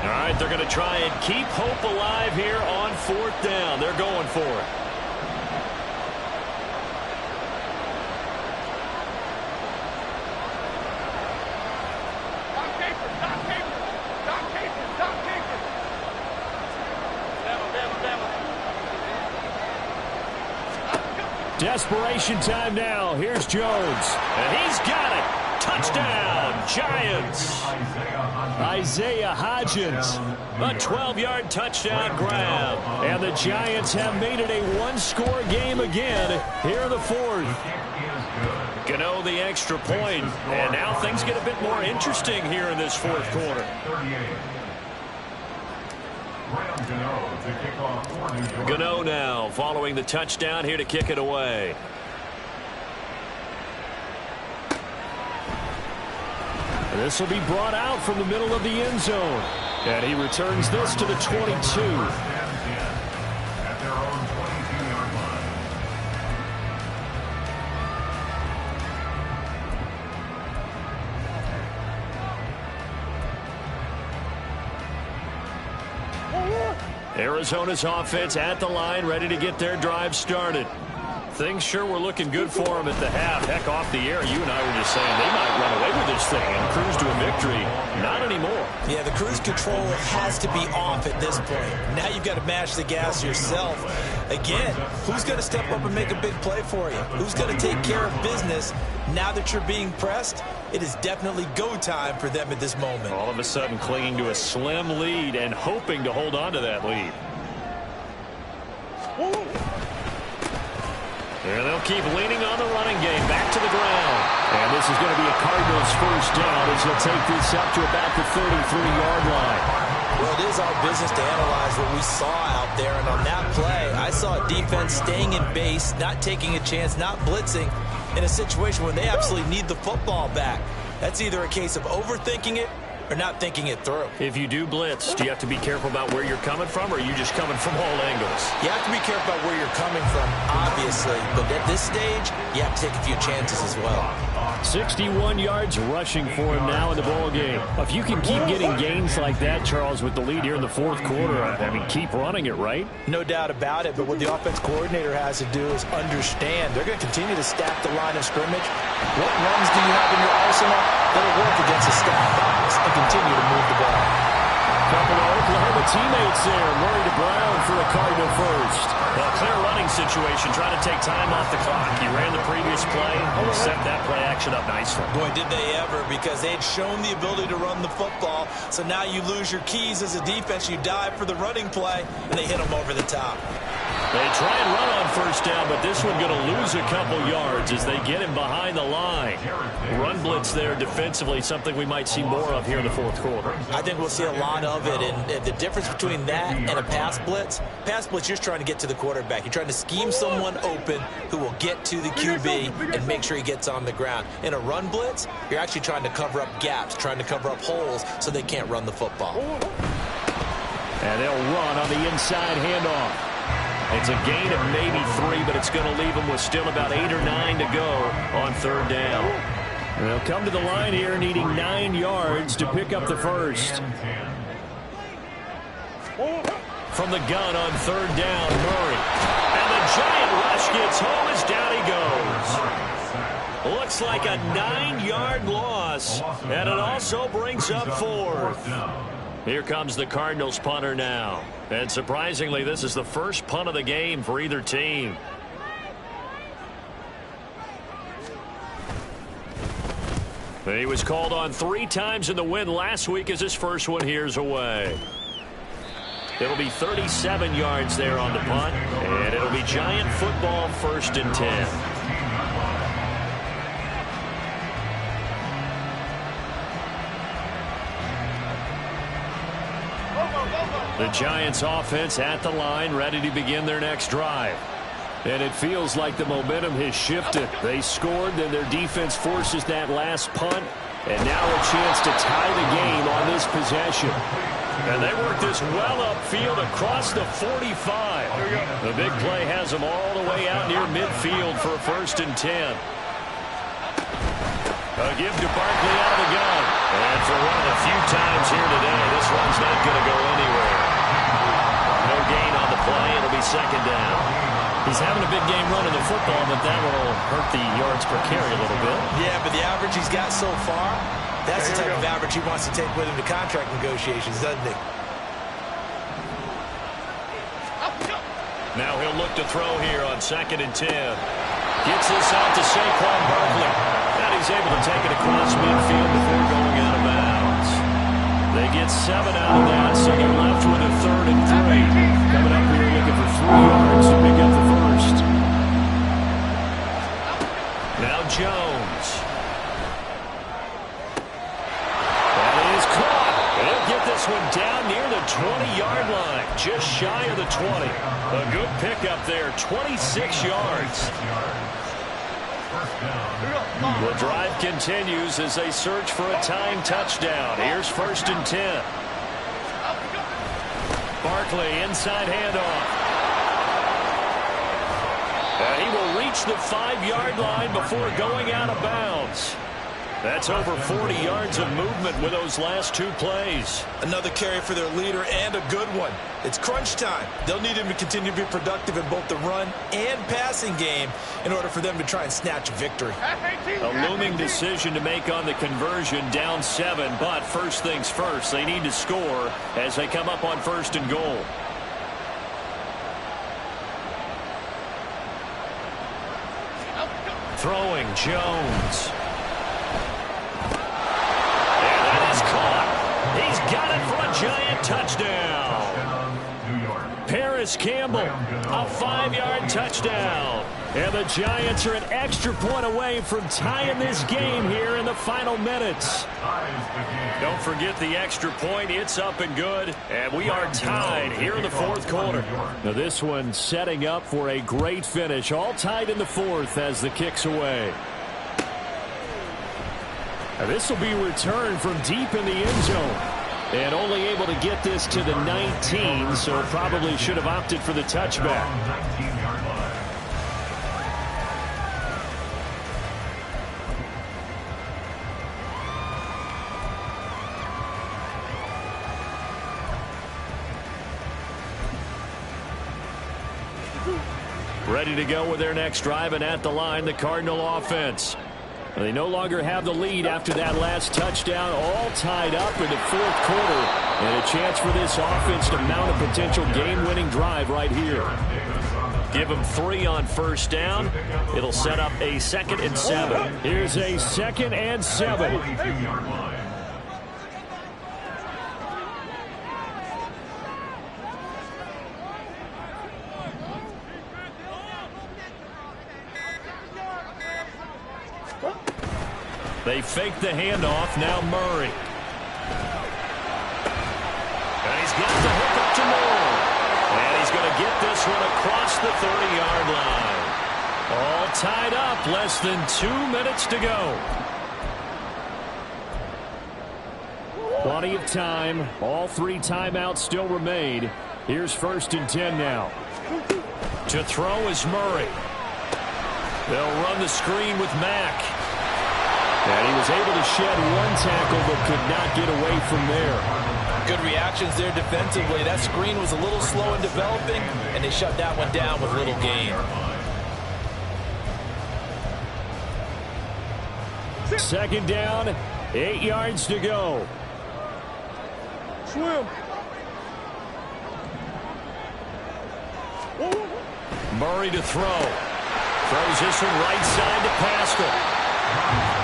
All right, they're going to try and keep hope alive here on 4th down. They're going for it. Desperation time now. Here's Jones. And he's got it. Touchdown, Giants. Isaiah Hodgins. A 12-yard touchdown grab. And the Giants have made it a one-score game again here in the 4th. Gano the extra point. And now things get a bit more interesting here in this 4th quarter. Gano now following the touchdown here to kick it away. And this will be brought out from the middle of the end zone. And he returns this to the 22. Arizona's offense at the line, ready to get their drive started. Things sure were looking good for them at the half. Heck, off the air, you and I were just saying they might run away with this thing and cruise to a victory. Not anymore. Yeah, the cruise control has to be off at this point. Now you've got to mash the gas yourself. Again, who's going to step up and make a big play for you? Who's going to take care of business now that you're being pressed? It is definitely go time for them at this moment. All of a sudden clinging to a slim lead and hoping to hold on to that lead. And they'll keep leaning on the running game. Back to the ground. And this is going to be a Cardinals first down as they'll take this up to about the 33-yard line. Well, it is our business to analyze what we saw out there. And on that play, I saw a defense staying in base, not taking a chance, not blitzing in a situation where they absolutely need the football back. That's either a case of overthinking it or not thinking it through. If you do blitz, do you have to be careful about where you're coming from, or are you just coming from all angles? You have to be careful about where you're coming from, obviously. But at this stage, you have to take a few chances as well. 61 yards rushing for him now in the ball game. If you can keep getting gains like that, Charles, with the lead here in the fourth quarter, I mean, keep running it, right? No doubt about it, but what the offense coordinator has to do is understand. They're going to continue to stack the line of scrimmage. What runs do you have in your arsenal that'll work against a stacked box and continue to move the ball? Couple of Oklahoma teammates there. Murray to Brown for a Cardinal first. A clear running situation, trying to take time off the clock. He ran the previous play and set that play action up nicely. Boy, did they ever, because they had shown the ability to run the football. So now you lose your keys as a defense. You dive for the running play, and they hit them over the top. They try and run on first down, but this one going to lose a couple yards as they get him behind the line. Run blitz there defensively, something we might see more of here in the fourth quarter. I think we'll see a lot of it, and the difference between that and a pass blitz, you're just trying to get to the quarterback. You're trying to scheme someone open who will get to the QB and make sure he gets on the ground. In a run blitz, you're actually trying to cover up gaps, trying to cover up holes so they can't run the football. And they'll run on the inside handoff. It's a gain of maybe 3, but it's going to leave them with still about 8 or 9 to go on third down. They'll come to the line here needing 9 yards to pick up the first. From the gun on third down, Murray. And the giant rush gets home as down he goes. Looks like a 9-yard loss, and it also brings up fourth. Here comes the Cardinals punter now. And surprisingly, this is the first punt of the game for either team. He was called on 3 times in the win last week as his first one here's away. It'll be 37 yards there on the punt, and it'll be Giant football, 1st and 10. The Giants offense at the line, ready to begin their next drive. And it feels like the momentum has shifted. They scored, then their defense forces that last punt, and now a chance to tie the game on this possession. And they work this well upfield across the 45. The big play has them all the way out near midfield for a 1st and 10. A give to Barkley out of the gun. And for one of the few times here today, this one's not going to go anywhere. No gain on the play. It'll be 2nd down. He's having a big game running the football, but that will hurt the yards per carry a little bit. Yeah, but the average he's got so far, that's the type of average he wants to take with him to contract negotiations, doesn't he? Now he'll look to throw here on 2nd and 10. Gets this out to Saquon Barkley. And he's able to take it across midfield before going out of bounds. They get 7 out of that, so they're left with a 3rd and 3. Coming up here looking for 3 yards to pick up the first. Now Jones. That is caught. They'll get this one down near the 20-yard line, just shy of the 20. A good pickup there, 26 yards. The drive continues as they search for a tying touchdown. Here's 1st and 10. Barkley, inside handoff. He will reach the 5-yard line before going out of bounds. That's over 40 yards of movement with those last 2 plays. Another carry for their leader, and a good one. It's crunch time. They'll need him to continue to be productive in both the run and passing game in order for them to try and snatch a victory. A looming decision to make on the conversion, down 7, but first things first, they need to score as they come up on 1st and goal. Throwing, Jones. And that is caught. He's got it for a giant touchdown. Paris Campbell, a 5-yard touchdown. And the Giants are an extra point away from tying this game here in the final minutes. Don't forget the extra point. It's up and good. And we are tied here in the 4th quarter. Now this one setting up for a great finish. All tied in the 4th as the kick's away. Now this will be returned from deep in the end zone. And only able to get this to the 19, so probably should have opted for the touchback. Ready to go with their next drive, and at the line, the Cardinal offense. They no longer have the lead after that last touchdown, all tied up in the 4th quarter, and a chance for this offense to mount a potential game-winning drive right here. Give them 3 on 1st down. It'll set up a 2nd and 7. Here's a 2nd and 7. They fake the handoff. Now Murray. And he's got the hook up to Moore. And he's going to get this one across the 30-yard line. All tied up. Less than 2 minutes to go. Plenty of time. All 3 timeouts still remain. Here's 1st and 10 now. To throw is Murray. They'll run the screen with Mack. And he was able to shed 1 tackle but could not get away from there. Good reactions there defensively. That screen was a little slow in developing, and they shut that one down with little gain. 2nd down, 8 yards to go. Swim. Murray to throw. Throws this one right side to Pascal.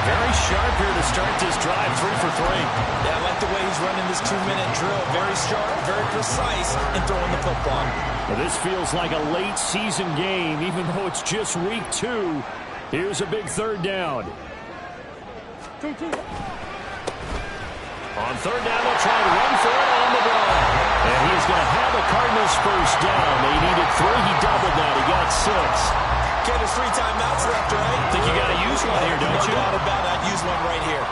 Very sharp here to start this drive, 3 for 3. Yeah, I like the way he's running this 2-minute drill. Very sharp, very precise in throwing the football. Well, this feels like a late season game, even though it's just week 2. Here's a big 3rd down. On 3rd down, they'll try to run for it on the run. And he's going to have the Cardinals 1st down. They needed 3. He doubled that. He got 6. Okay, there's 3 timeouts left, right? I think you got to use one here, don't you? No doubt about it. I'd use one right here.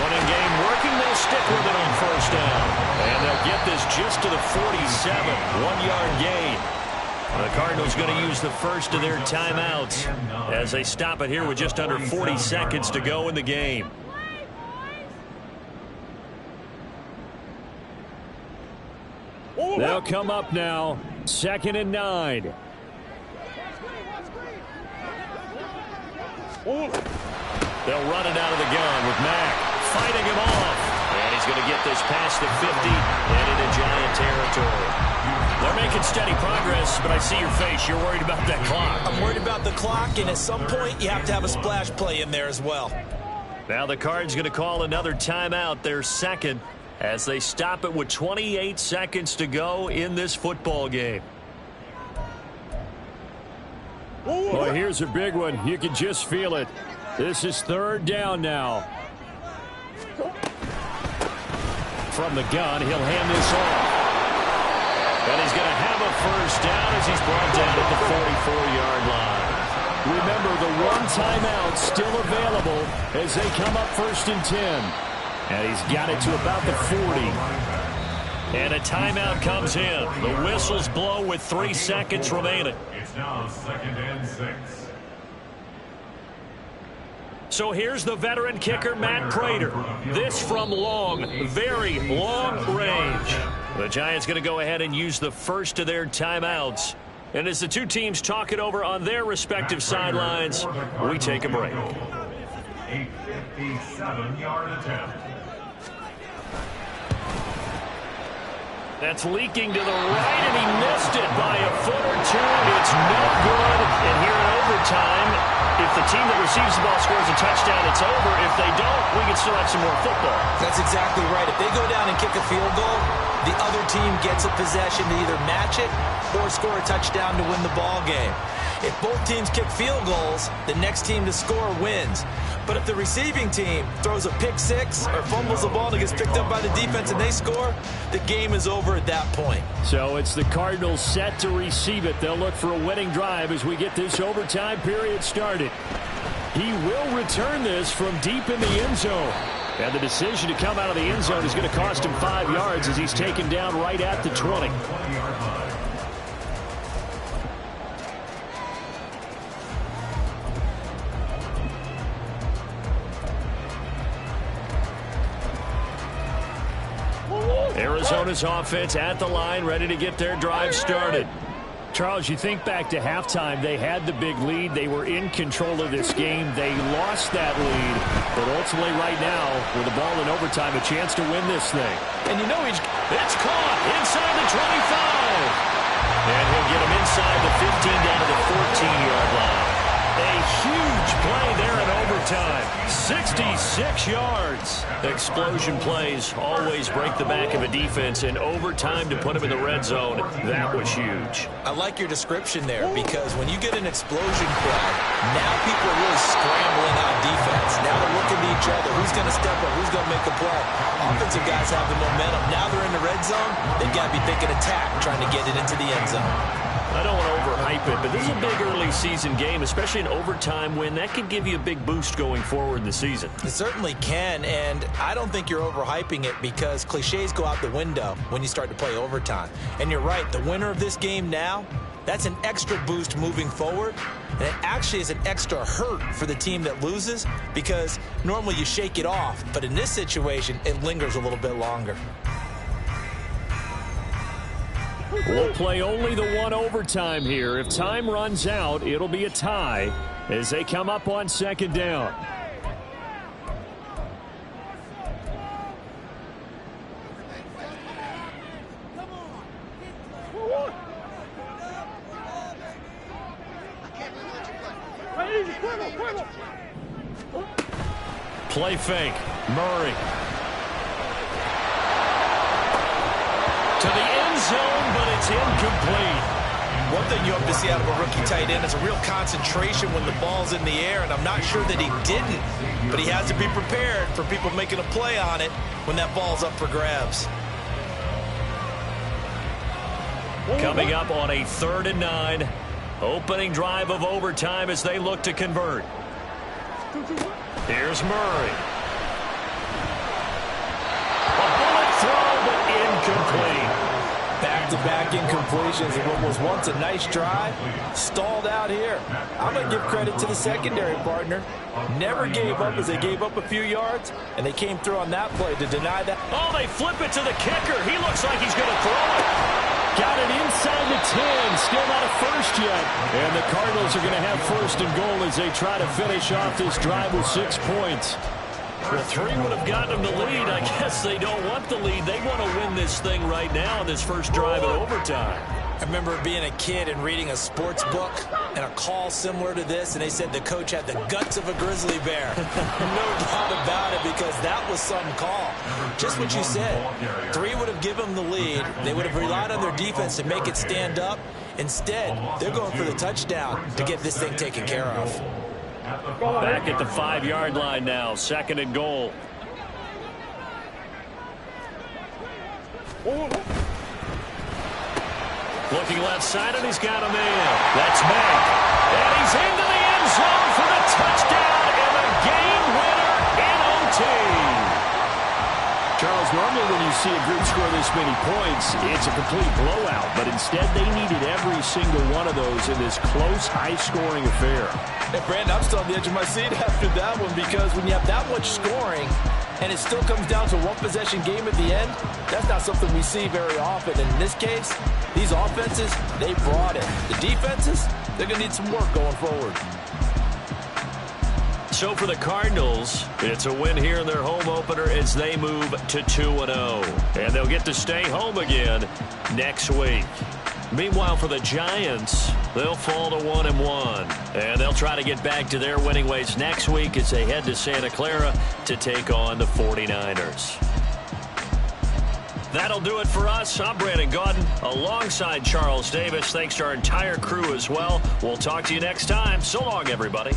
Running game working. They'll stick with it on 1st down. And they'll get this just to the 47. 1-yard gain. The Cardinals going to use the first of their timeouts as they stop it here with just under 40 seconds to go in the game. They'll come up now, 2nd and 9. They'll run it out of the gun with Mack fighting him off. And he's going to get this past the 50 and into Giant territory. They're making steady progress, but I see your face. You're worried about that clock. I'm worried about the clock, and at some point you have to have a splash play in there as well. Now the Cards going to call another timeout, their 2nd, as they stop it with 28 seconds to go in this football game. Well, here's a big one. You can just feel it. This is 3rd down now. From the gun, he'll hand this off. And he's going to have a 1st down as he's brought down at the 44-yard line. Remember, the 1 timeout still available as they come up 1st and 10. And he's got it to about the 40. And a timeout comes in. The whistles blow with 3 seconds remaining. It's now 2nd and 6. So here's the veteran kicker, Matt Prater. This from long, very long range. The Giants going to go ahead and use the first of their timeouts. And as the two teams talk it over on their respective sidelines, we take a break. 857-yard attempt. That's leaking to the right, and he missed it by a foot or two. It's no good. And here in overtime, if the team that receives the ball scores a touchdown, it's over. If they don't, we can still have some more football. That's exactly right. If they go down and kick a field goal, the other team gets a possession to either match it or score a touchdown to win the ball game. If both teams kick field goals, the next team to score wins. But if the receiving team throws a pick six or fumbles the ball and it gets picked up by the defense and they score, the game is over at that point. So it's the Cardinals set to receive it. They'll look for a winning drive as we get this overtime period started. He will return this from deep in the end zone. And the decision to come out of the end zone is going to cost him 5 yards as he's taken down right at the 20. Arizona's offense at the line, ready to get their drive started. Charles, you think back to halftime, they had the big lead. They were in control of this game. They lost that lead. But ultimately right now, with the ball in overtime, a chance to win this thing. And you know it's caught inside the 25. And he'll get him inside the 15 down to the 14-yard line. A huge play there in overtime. 66 yards. Explosion plays always break the back of a defense. In overtime to put him in the red zone, that was huge. I like your description there because when you get an explosion play, now people are really scrambling on defense. Now they're looking at each other. Who's going to step up? Who's going to make a play? Offensive guys have the momentum. Now they're in the red zone. They've got to be thinking attack, trying to get it into the end zone. I don't want to overhype it, but this is a big early season game, especially an overtime win. That could give you a big boost going forward in the season. It certainly can, and I don't think you're overhyping it because cliches go out the window when you start to play overtime. And you're right, the winner of this game now, that's an extra boost moving forward, and it actually is an extra hurt for the team that loses because normally you shake it off, but in this situation, it lingers a little bit longer. We'll play only the one overtime here. If time runs out, it'll be a tie as they come up on second down. Play fake. Murray. To the end zone, but it's incomplete. One thing you hope to see out of a rookie tight end is a real concentration when the ball's in the air, and I'm not sure that he didn't, but he has to be prepared for people making a play on it when that ball's up for grabs. Coming up on a 3rd and 9. Opening drive of overtime as they look to convert. Here's Murray. A bullet throw, but incomplete. Back-to-back incompletions of what was once a nice drive, stalled out here. I'm going to give credit to the secondary partner. Never gave up as they gave up a few yards, and they came through on that play to deny that. Oh, they flip it to the kicker. He looks like he's going to throw it. Got it inside the 10. Still not a first yet. And the Cardinals are going to have 1st and goal as they try to finish off this drive with 6 points. Well, 3 would have gotten them the lead. I guess they don't want the lead. They want to win this thing right now in this first drive of overtime. I remember being a kid and reading a sports book and a call similar to this, and they said the coach had the guts of a grizzly bear. No doubt about it, because that was some call. Just what you said. 3 would have given them the lead. They would have relied on their defense to make it stand up. Instead, they're going for the touchdown to get this thing taken care of. Back at the 5-yard line now, 2nd and goal. Looking left side, and he's got a man. That's Mack. And he's into the end zone for the touchdown and the game winner in OT. Charles, Because normally when you see a group score this many points, it's a complete blowout. But instead, they needed every single one of those in this close, high-scoring affair. Hey, Brandon, I'm still on the edge of my seat after that one because when you have that much scoring and it still comes down to a one-possession game at the end, that's not something we see very often. And in this case, these offenses, they brought it. The defenses, they're going to need some work going forward. So for the Cardinals, it's a win here in their home opener as they move to 2-0. And they'll get to stay home again next week. Meanwhile, for the Giants, they'll fall to 1-1. And they'll try to get back to their winning ways next week as they head to Santa Clara to take on the 49ers. That'll do it for us. I'm Brandon Gaudin alongside Charles Davis. Thanks to our entire crew as well. We'll talk to you next time. So long, everybody.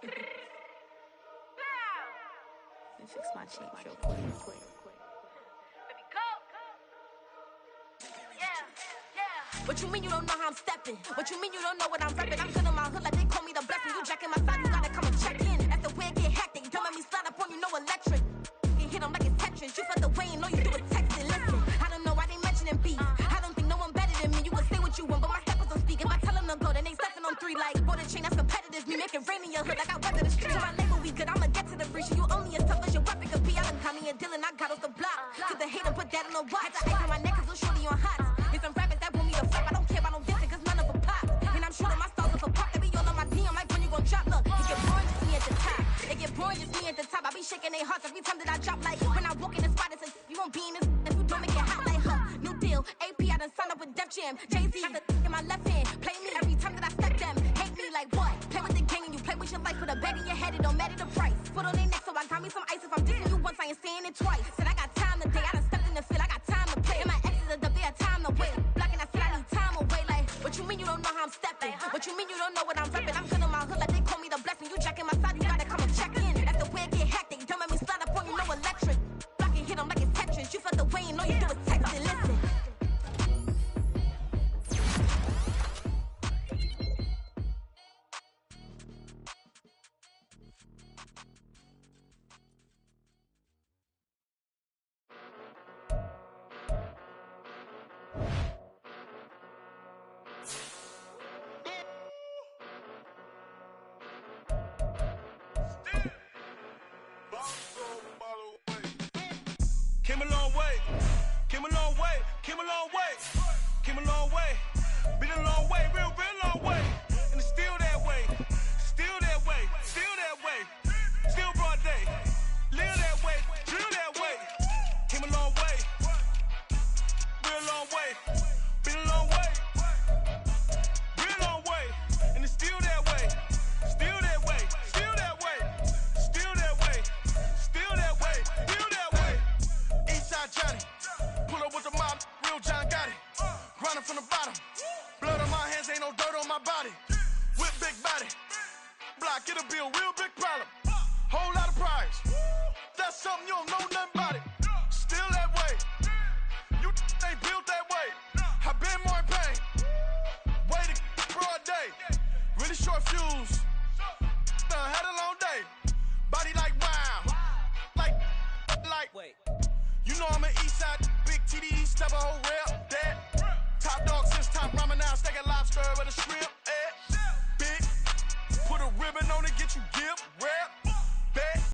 me fix my cheek real quick. What you mean you don't know how I'm stepping? What you mean you don't know what I'm repping? I'm good in my hood like they call me the blessing. You jacking my side, you gotta come and check in. That's the way it get hectic. Don't make me slide up on you, no electric. Get hit them like it's Tetris. You felt the way and all you do is texting. Listen, I don't know why they mentioning beef. I don't think no one better than me. You can say what you want, but my steppers don't speak. If I tell them to go, then they stepping on 3 like border chain. That's competitive. Me making rain in your hood like I weather the street. To my label, we good. I'ma get to the breach. You only as tough as your weapon could be. I done Connie and Dylan. I got off the block. To the hate and put that on the watch. I ice on my neck 'cause I'm shorty on hot. Here's some rappers that want me to flop. I don't care about no dissing 'cause none of them pop. And I'm shooting my stars off a pop. They be all on my DM like when you gon' drop. Look, it get boring just me at the top. It get boring just me at the top. I be shaking their hearts every time that I drop. Like when I walk in the spot, it says you won't be in this. If you don't make it hot like new deal. AP, I done signed up with Def Jam. Jay-Z got the in my left hand. Play me every time that I step them. Hate me like what? Play with the game and you play with your life. Put a bag in your head, it don't matter the price. Put on their neck, so I got me some ice. If I'm dissing you once, I ain't saying it twice. Said I got time today. I done stepped in the field. I got time to play. And my exes are up there, time to wait. Blocking, I said I need time away. Like, what you mean you don't know how I'm stepping? What you mean you don't know what I'm repping? I'm good in my hood like they call me the blessing. You jacking my side, you gotta come and check in. That's the way it get hectic. Don't make me slide up on you, no electric. Blocking, hit them like it's Tetris. You felt the way and all you do is text and listen. Came a long way, came a long way, came a long way, came a long way, been a long way, real long way, and it's still that way, still that way, still that way, still broad day, live that way, drill that way, came a long way, real long way, been a long way, real long way, and it's still that way, still that way, still that way, still that way, still that way, still that way. Eastside Johnny, pull up with the mob, real John got it. Grinding from the bottom, blood on my hands, ain't no dirt on my body. With big body, block, it'll be a real big problem. Whole lot of prize, that's something you don't know nothing about it. Still that way, you ain't built that way. I been more in pain, way to broad day. Really short fuse,